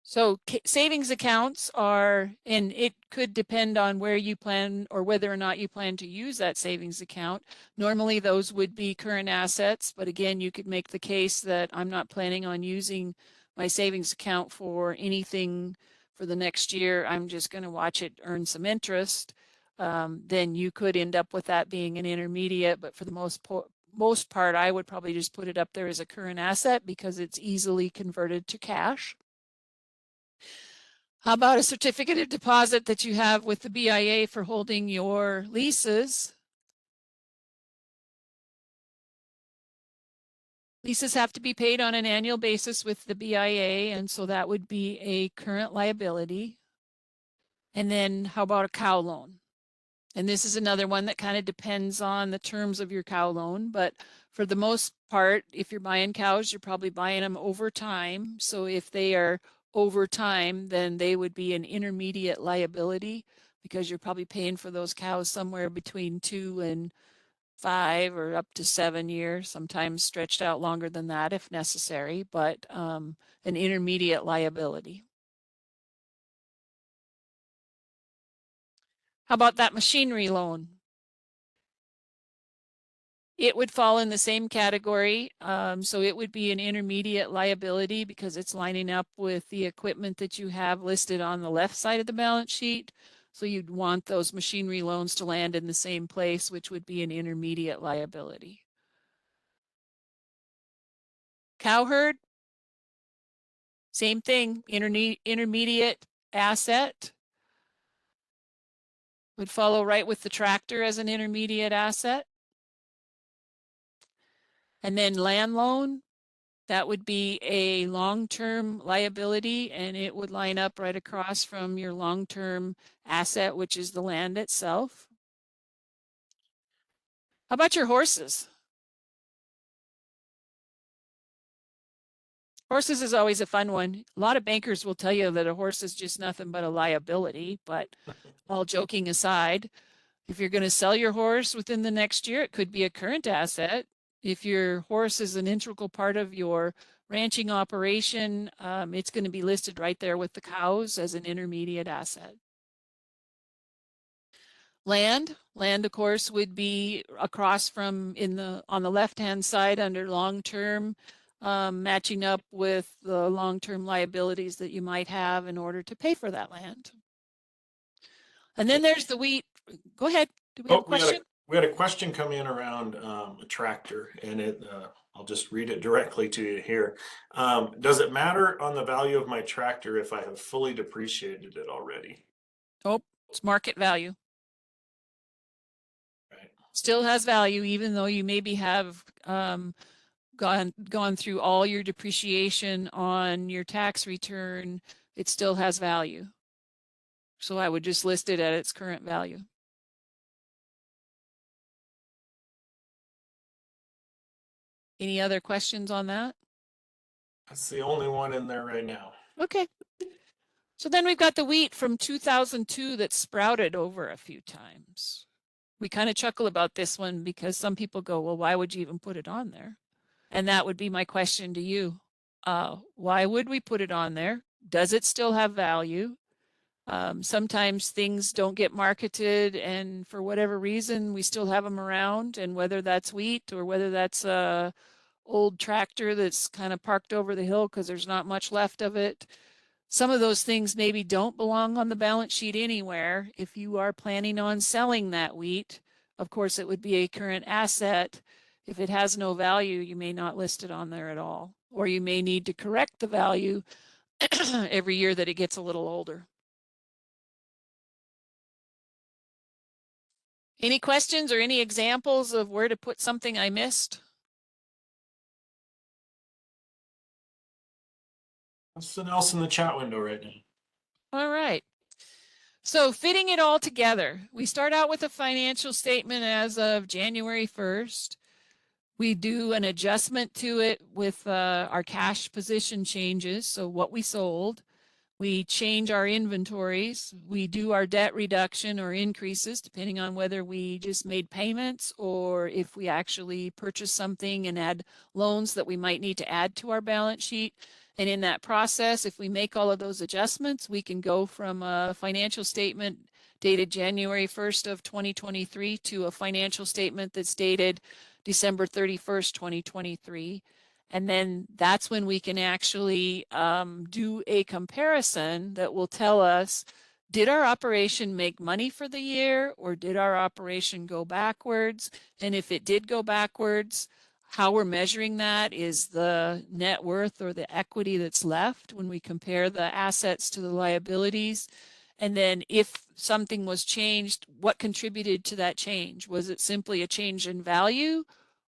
So savings accounts are, and it could depend on where you plan or whether or not you plan to use that savings account. Normally those would be current assets, but again, you could make the case that I'm not planning on using my savings account for anything for the next year. I'm just going to watch it earn some interest. Then you could end up with that being an intermediate, but for the most part, I would probably just put it up there as a current asset because it's easily converted to cash. How about a certificate of deposit that you have with the BIA for holding your leases? Leases have to be paid on an annual basis with the BIA, and so that would be a current liability. And then how about a cow loan? And this is another one that kind of depends on the terms of your cow loan, but for the most part, if you're buying cows, you're probably buying them over time. So if they are over time, then they would be an intermediate liability because you're probably paying for those cows somewhere between 2 and 5 or up to 7 years, sometimes stretched out longer than that if necessary, but an intermediate liability. How about that machinery loan? It would fall in the same category. So it would be an intermediate liability because it's lining up with the equipment that you have listed on the left side of the balance sheet. So you'd want those machinery loans to land in the same place, which would be an intermediate liability. Cow herd, same thing, intermediate asset. Would follow right with the tractor as an intermediate asset. And then land loan, that would be a long-term liability and it would line up right across from your long-term asset, which is the land itself. How about your horses? Horses is always a fun one. A lot of bankers will tell you that a horse is just nothing but a liability, but all joking aside, if you're going to sell your horse within the next year, it could be a current asset. If your horse is an integral part of your ranching operation, it's going to be listed right there with the cows as an intermediate asset. Land, of course, would be across from on the left-hand side under long-term, matching up with the long-term liabilities that you might have in order to pay for that land. And then there's the wheat. Go ahead. Do we have a question? We had a question come in around a tractor, and I'll just read it directly to you here. Does it matter on the value of my tractor if I have fully depreciated it already? Oh, it's market value. Right. Still has value, even though you maybe have gone through all your depreciation on your tax return. It still has value. So I would just list it at its current value. Any other questions on that? That's the only one in there right now. Okay. So then we've got the wheat from 2002 that sprouted over a few times. We kind of chuckle about this one because some people go, well, why would you even put it on there? And that would be my question to you. Why would we put it on there? Does it still have value? Sometimes things don't get marketed, and for whatever reason, we still have them around. And whether that's wheat or whether that's a old tractor that's kind of parked over the hill because there's not much left of it, some of those things maybe don't belong on the balance sheet anywhere. If you are planning on selling that wheat, of course, it would be a current asset. If it has no value, you may not list it on there at all, or you may need to correct the value every year that it gets a little older. Any questions or any examples of where to put something I missed? Something else in the chat window right now. All right. So fitting it all together, we start out with a financial statement as of January 1st. We do an adjustment to it with our cash position changes, so what we sold. We change our inventories. We do our debt reduction or increases, depending on whether we just made payments or if we actually purchased something and add loans that we might need to add to our balance sheet. And in that process, if we make all of those adjustments, we can go from a financial statement dated January 1st of 2023 to a financial statement that's dated December 31st, 2023. And then that's when we can actually do a comparison that will tell us, did our operation make money for the year or did our operation go backwards? And if it did go backwards, how we're measuring that is the net worth or the equity that's left when we compare the assets to the liabilities. And then if something was changed, what contributed to that change? Was it simply a change in value?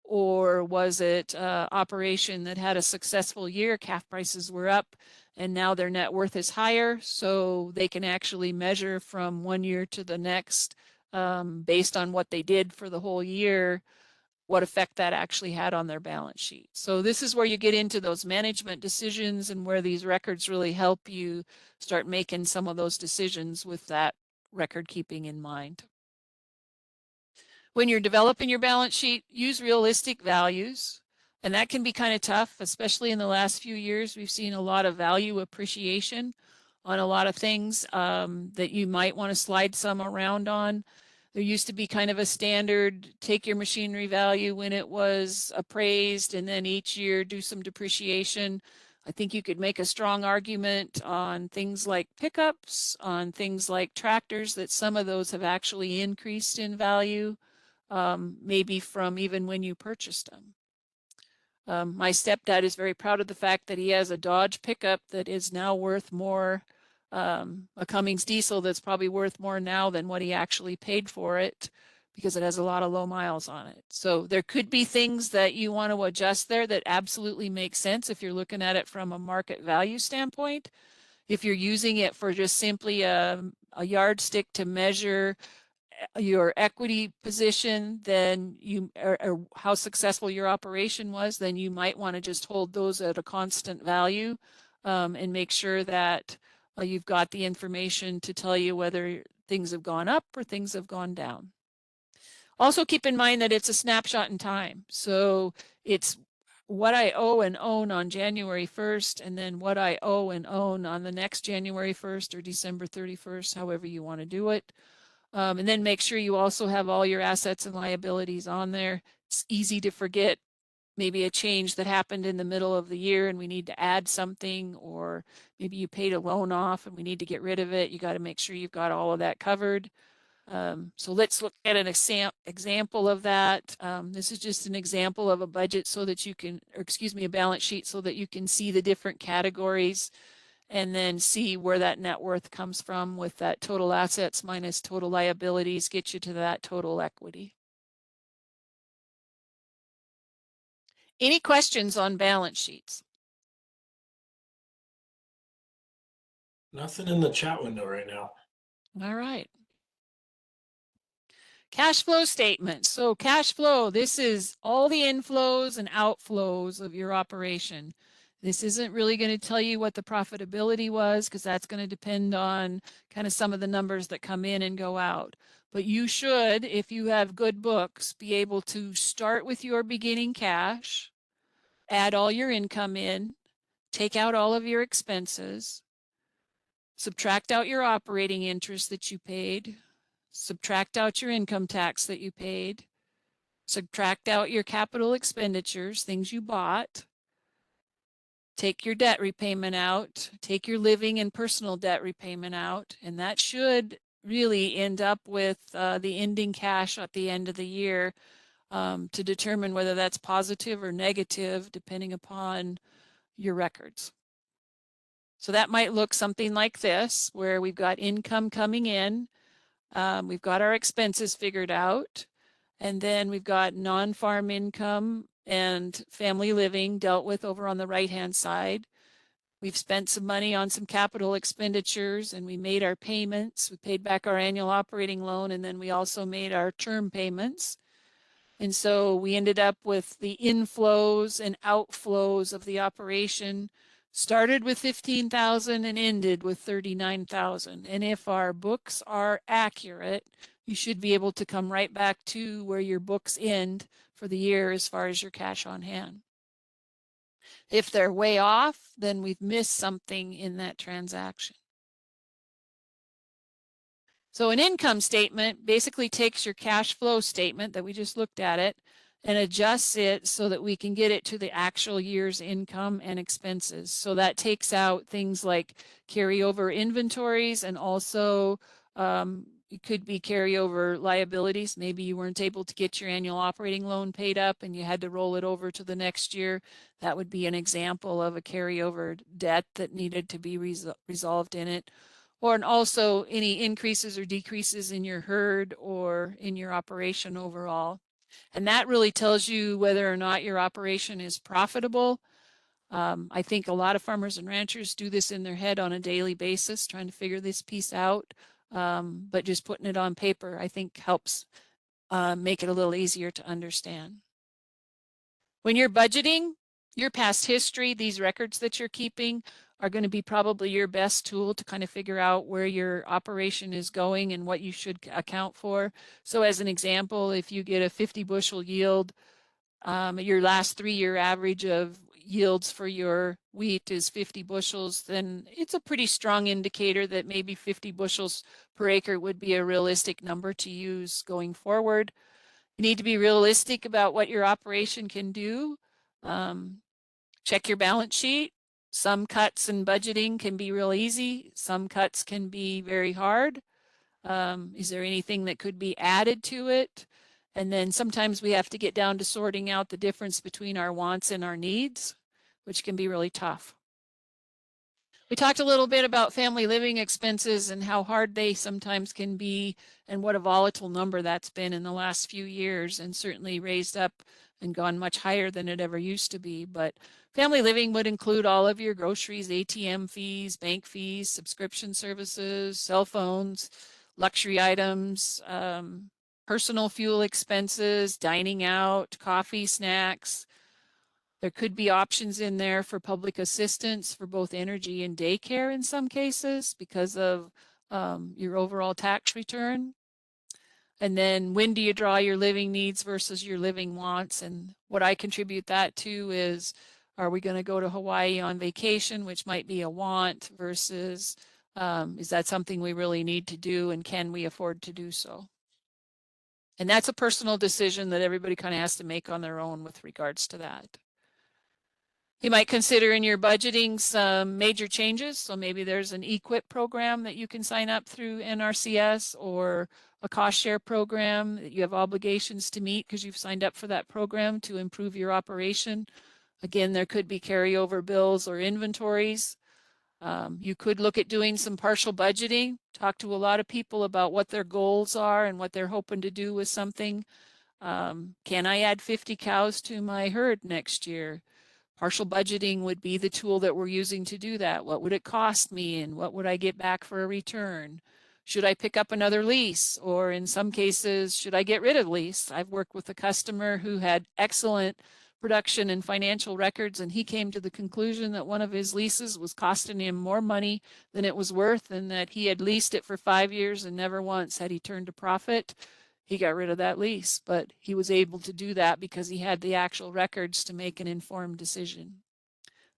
Or was it operation that had a successful year, calf prices were up, and now their net worth is higher, so they can actually measure from one year to the next based on what they did for the whole year, what effect that actually had on their balance sheet. So this is where you get into those management decisions and where these records really help you start making some of those decisions with that record keeping in mind. When you're developing your balance sheet, use realistic values. And that can be kind of tough, especially in the last few years. We've seen a lot of value appreciation on a lot of things that you might want to slide some around on. There used to be kind of a standard, take your machinery value when it was appraised and then each year do some depreciation. I think you could make a strong argument on things like pickups, on things like tractors, that some of those have actually increased in value. Maybe from even when you purchased them. My stepdad is very proud of the fact that he has a Dodge pickup that is now worth more, a Cummins diesel that's probably worth more now than what he actually paid for it because it has a lot of low miles on it. So there could be things that you want to adjust there that absolutely make sense if you're looking at it from a market value standpoint. If you're using it for just simply a yardstick to measure your equity position, then you or how successful your operation was, then you might want to just hold those at a constant value and make sure that you've got the information to tell you whether things have gone up or things have gone down. Also keep in mind that it's a snapshot in time. So it's what I owe and own on January 1st, and then what I owe and own on the next January 1st or December 31st, however you want to do it. And then make sure you also have all your assets and liabilities on there. It's easy to forget maybe a change that happened in the middle of the year and we need to add something, or maybe you paid a loan off and we need to get rid of it. You got to make sure you've got all of that covered. So let's look at an example of that. This is just an example of a budget so that you can, or excuse me, a balance sheet so that you can see the different categories and then see where that net worth comes from with that total assets minus total liabilities, get you to that total equity. Any questions on balance sheets? Nothing in the chat window right now. All right. Cash flow statement. So cash flow, this is all the inflows and outflows of your operation. This isn't really going to tell you what the profitability was because that's going to depend on kind of some of the numbers that come in and go out. But you should, if you have good books, be able to start with your beginning cash, add all your income in, take out all of your expenses, subtract out your operating interest that you paid, subtract out your income tax that you paid, subtract out your capital expenditures, things you bought, take your debt repayment out, take your living and personal debt repayment out, and that should really end up with the ending cash at the end of the year to determine whether that's positive or negative depending upon your records. So that might look something like this, where we've got income coming in, we've got our expenses figured out, and then we've got non-farm income and family living dealt with over on the right-hand side. We've spent some money on some capital expenditures and we made our payments. We paid back our annual operating loan and then we also made our term payments. And so we ended up with the inflows and outflows of the operation. Started with 15,000 and ended with 39,000. And if our books are accurate, you should be able to come right back to where your books end for the year as far as your cash on hand. If they're way off, then we've missed something in that transaction. So an income statement basically takes your cash flow statement that we just looked at it and adjusts it so that we can get it to the actual year's income and expenses. So that takes out things like carryover inventories and also it could be carryover liabilities. Maybe you weren't able to get your annual operating loan paid up and you had to roll it over to the next year. That would be an example of a carryover debt that needed to be resolved in it. Or and also any increases or decreases in your herd or in your operation overall. And that really tells you whether or not your operation is profitable. I think a lot of farmers and ranchers do this in their head on a daily basis, trying to figure this piece out. But just putting it on paper, I think helps make it a little easier to understand. When you're budgeting, your past history, these records that you're keeping are going to be probably your best tool to kind of figure out where your operation is going and what you should account for. So as an example, if you get a 50 bushel yield, your last 3-year average of yields for your wheat is 50 bushels, then it's a pretty strong indicator that maybe 50 bushels per acre would be a realistic number to use going forward. You need to be realistic about what your operation can do. Check your balance sheet. Some cuts and budgeting can be real easy. Some cuts can be very hard. Is there anything that could be added to it? And then sometimes we have to get down to sorting out the difference between our wants and our needs, which can be really tough. We talked a little bit about family living expenses and how hard they sometimes can be and what a volatile number that's been in the last few years and certainly raised up and gone much higher than it ever used to be. But family living would include all of your groceries, ATM fees, bank fees, subscription services, cell phones, luxury items, personal fuel expenses, dining out, coffee, snacks. There could be options in there for public assistance for both energy and daycare in some cases because of your overall tax return. And then when do you draw your living needs versus your living wants? And what I contribute that to is, are we going to go to Hawaii on vacation, which might be a want, versus is that something we really need to do and can we afford to do so? And that's a personal decision that everybody kind of has to make on their own with regards to that. You might consider in your budgeting some major changes. So maybe there's an EQIP program that you can sign up through NRCS or a cost share program that you have obligations to meet because you've signed up for that program to improve your operation. Again, there could be carryover bills or inventories. You could look at doing some partial budgeting, talk to a lot of people about what their goals are and what they're hoping to do with something. Can I add 50 cows to my herd next year? Partial budgeting would be the tool that we're using to do that. What would it cost me and what would I get back for a return? Should I pick up another lease? Or in some cases, should I get rid of lease? I've worked with a customer who had excellent production and financial records, and he came to the conclusion that one of his leases was costing him more money than it was worth, and that he had leased it for 5 years and never once had he turned a profit. He got rid of that lease, but he was able to do that because he had the actual records to make an informed decision.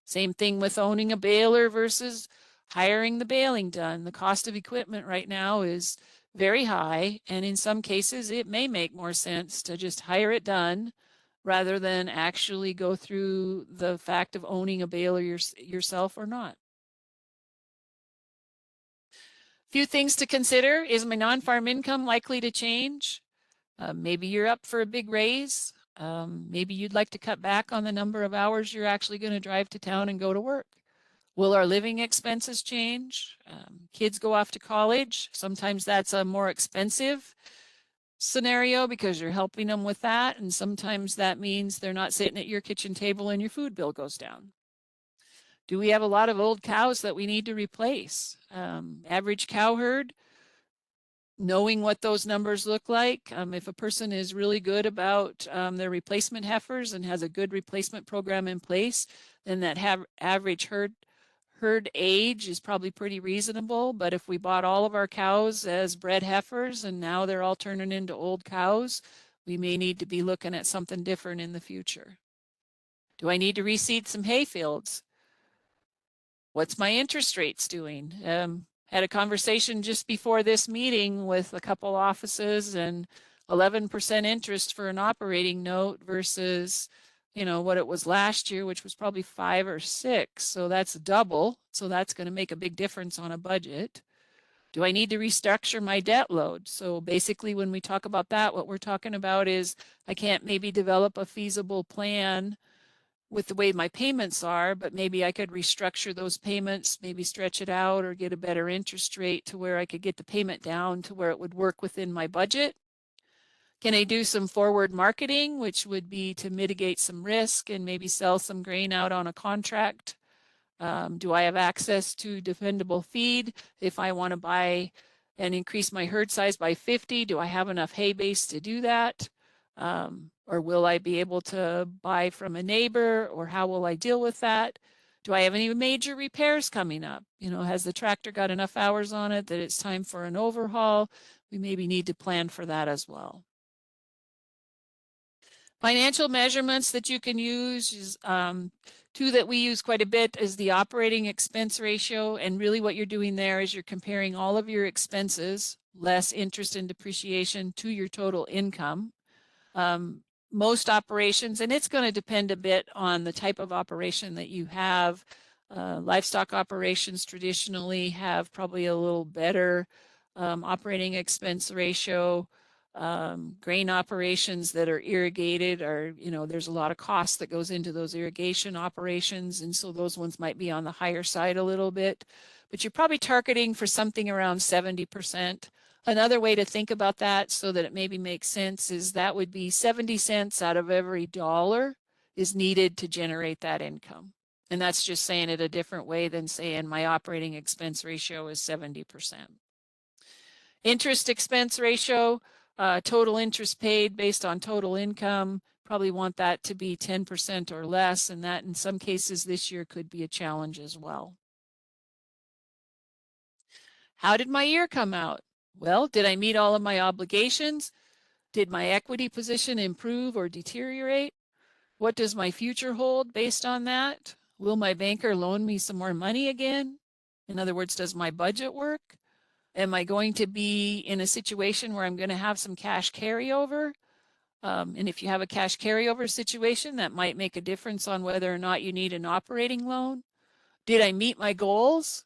Same thing with owning a baler versus hiring the baling done. The cost of equipment right now is very high, and in some cases it may make more sense to just hire it done rather than actually go through the fact of owning a baler yourself or not. Few things to consider. Is my non-farm income likely to change? Maybe you're up for a big raise. Maybe you'd like to cut back on the number of hours you're actually going to drive to town and go to work. Will our living expenses change? Kids go off to college. Sometimes that's a more expensive scenario because you're helping them with that. And sometimes that means they're not sitting at your kitchen table and your food bill goes down. Do we have a lot of old cows that we need to replace? Average cow herd, knowing what those numbers look like. If a person is really good about their replacement heifers and has a good replacement program in place, then that average herd age is probably pretty reasonable. But if we bought all of our cows as bred heifers and now they're all turning into old cows, we may need to be looking at something different in the future. Do I need to reseed some hay fields? What's my interest rates doing? Had a conversation just before this meeting with a couple offices, and 11% interest for an operating note versus, what it was last year, which was probably 5 or 6. So that's double. So that's going to make a big difference on a budget. Do I need to restructure my debt load? So basically, when we talk about that, what we're talking about is I can't maybe develop a feasible plan with the way my payments are, but maybe I could restructure those payments, maybe stretch it out or get a better interest rate to where I could get the payment down to where it would work within my budget. Can I do some forward marketing, which would be to mitigate some risk and maybe sell some grain out on a contract? Do I have access to dependable feed? If I want to buy and increase my herd size by 50, do I have enough hay base to do that? Or will I be able to buy from a neighbor, or how will I deal with that? Do I have any major repairs coming up? Has the tractor got enough hours on it that it's time for an overhaul? We maybe need to plan for that as well. Financial measurements that you can use is two that we use quite a bit is the operating expense ratio. And really what you're doing there is you're comparing all of your expenses, less interest and depreciation, to your total income. Most operations, and it's going to depend a bit on the type of operation that you have. Livestock operations traditionally have probably a little better operating expense ratio. Grain operations that are irrigated are, there's a lot of cost that goes into those irrigation operations. And so those ones might be on the higher side a little bit, but you're probably targeting for something around 70%. Another way to think about that so that it maybe makes sense is that would be 70 cents out of every dollar is needed to generate that income. And that's just saying it a different way than saying my operating expense ratio is 70%. Interest expense ratio, total interest paid based on total income, probably want that to be 10% or less. And that in some cases this year could be a challenge as well. How did my year come out? Well, did I meet all of my obligations? Did my equity position improve or deteriorate? What does my future hold based on that? Will my banker loan me some more money again? In other words, does my budget work? Am I going to be in a situation where I'm going to have some cash carryover? And if you have a cash carryover situation, that might make a difference on whether or not you need an operating loan. Did I meet my goals?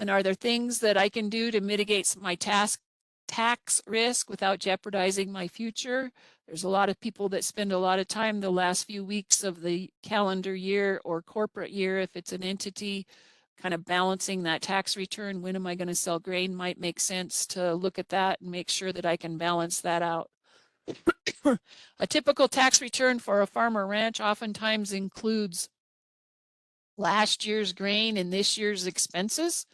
And are there things that I can do to mitigate my task tax risk without jeopardizing my future. There's a lot of people that spend a lot of time the last few weeks of the calendar year or corporate year, if it's an entity, kind of balancing that tax return. When am I going to sell grain? Might make sense to look at that and make sure that I can balance that out. A typical tax return for a farm or ranch oftentimes includes last year's grain and this year's expenses,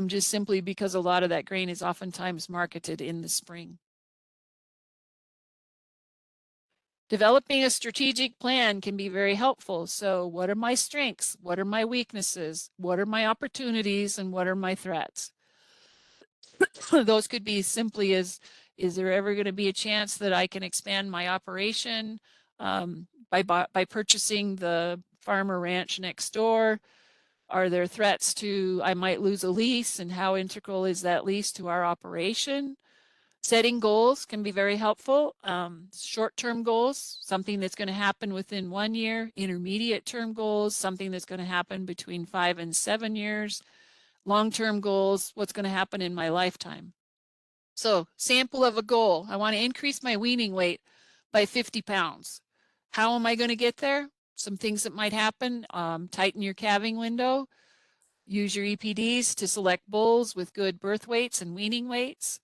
just simply because a lot of that grain is oftentimes marketed in the spring. Developing a strategic plan can be very helpful. So what are my strengths? What are my weaknesses? What are my opportunities? And what are my threats? Those could be simply as, is there ever going to be a chance that I can expand my operation by purchasing the farm or ranch next door? Are there threats to, I might lose a lease, and how integral is that lease to our operation? Setting goals can be very helpful. Short-term goals, something that's going to happen within 1 year. Intermediate-term goals, something that's going to happen between 5 and 7 years. Long-term goals, what's going to happen in my lifetime. So, sample of a goal. I want to increase my weaning weight by 50 pounds. How am I going to get there? Some things that might happen. Tighten your calving window. Use your EPDs to select bulls with good birth weights and weaning weights.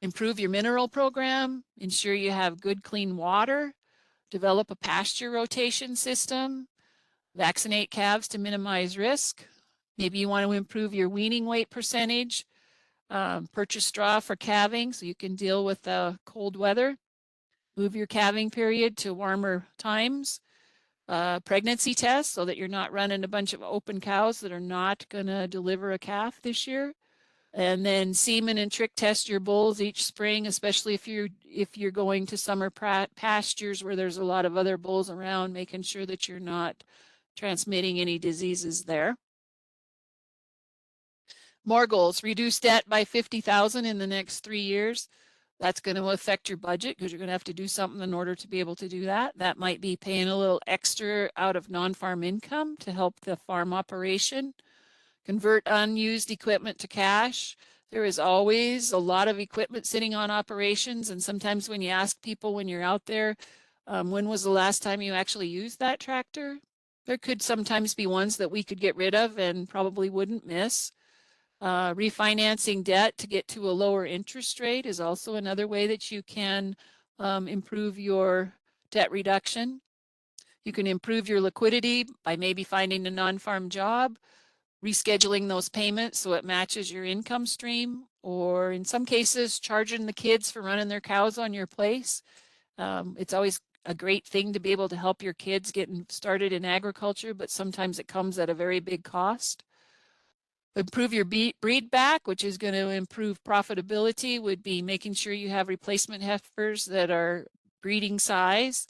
Improve your mineral program. Ensure you have good, clean water. Develop a pasture rotation system. Vaccinate calves to minimize risk. Maybe you want to improve your weaning weight percentage. Purchase straw for calving so you can deal with the cold weather. Move your calving period to warmer times. Pregnancy test so that you're not running a bunch of open cows that are not going to deliver a calf this year. And then semen and trick test your bulls each spring, especially if you're going to summer pastures where there's a lot of other bulls around, making sure that you're not transmitting any diseases there. More goals, reduce debt by 50,000 in the next 3 years. That's going to affect your budget because you're going to have to do something in order to be able to do that. That might be paying a little extra out of non-farm income to help the farm operation. Convert unused equipment to cash. There is always a lot of equipment sitting on operations. And sometimes when you ask people when you're out there, when was the last time you actually used that tractor? There could sometimes be ones that we could get rid of and probably wouldn't miss. Refinancing debt to get to a lower interest rate is also another way that you can improve your debt reduction. You can improve your liquidity by maybe finding a non-farm job, rescheduling those payments so it matches your income stream, or in some cases, charging the kids for running their cows on your place. It's always a great thing to be able to help your kids get started in agriculture, but sometimes it comes at a very big cost. Improve your breed back, which is going to improve profitability, would be making sure you have replacement heifers that are breeding size.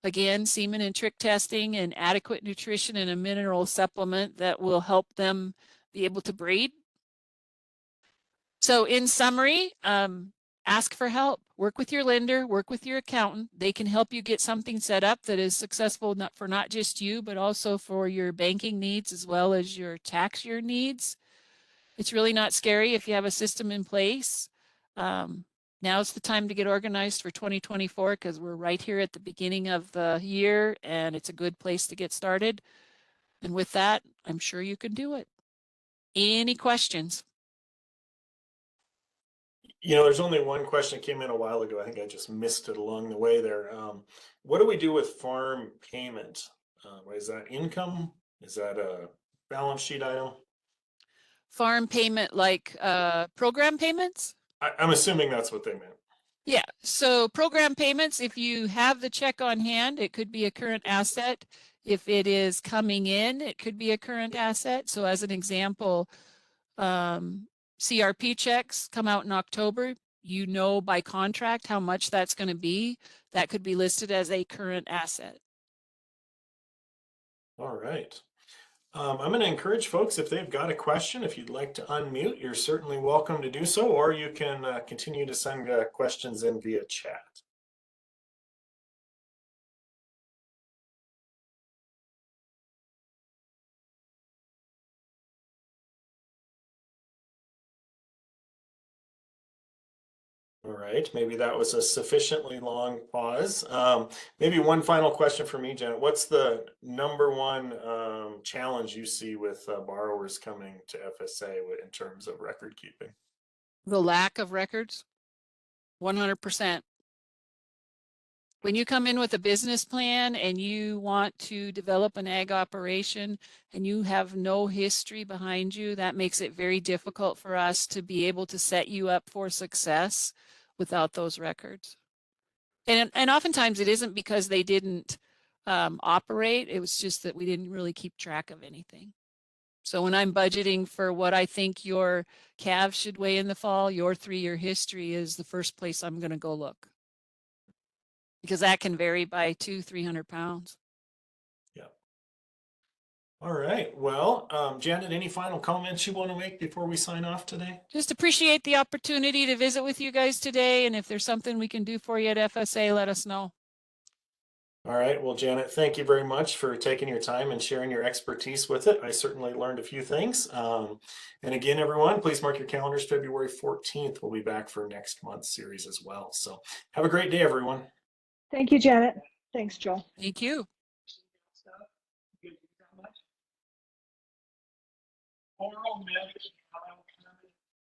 Again, semen and trick testing and adequate nutrition and a mineral supplement that will help them be able to breed. So in summary, ask for help. Work with your lender, work with your accountant. They can help you get something set up that is successful for not just you, but also for your banking needs as well as your tax year needs. It's really not scary if you have a system in place. Now's the time to get organized for 2024 because we're right here at the beginning of the year and it's a good place to get started. And with that, I'm sure you can do it. Any questions? There's only one question that came in a while ago. I think I just missed it along the way there. What do we do with farm payment? Is that income? Is that a balance sheet item? Farm payment like program payments? I'm assuming that's what they meant. Yeah, so program payments, if you have the check on hand, it could be a current asset. If it is coming in, it could be a current asset. So as an example, CRP checks come out in October. You know by contract how much that's going to be. That could be listed as a current asset. All right. I'm going to encourage folks, if they've got a question, if you'd like to unmute, you're certainly welcome to do so, or you can continue to send questions in via chat. All right, maybe that was a sufficiently long pause. Maybe one final question for me, Janet. What's the number one challenge you see with borrowers coming to FSA in terms of record keeping? The lack of records, 100%. When you come in with a business plan and you want to develop an ag operation and you have no history behind you, that makes it very difficult for us to be able to set you up for success without those records. And oftentimes it isn't because they didn't operate. It was just that we didn't really keep track of anything. So when I'm budgeting for what I think your calves should weigh in the fall, your 3-year history is the first place I'm going to go look. Because that can vary by 200-300 pounds. Yeah. All right. Well, Janet, any final comments you want to make before we sign off today? Just appreciate the opportunity to visit with you guys today. And if there's something we can do for you at FSA, let us know. All right. Well, Janet, thank you very much for taking your time and sharing your expertise with it. I certainly learned a few things. And again, everyone, please mark your calendars. February 14th, we'll be back for next month's series as well. So have a great day, everyone. Thank you, Janet. Thanks, Joel. Thank you. Oral medicine.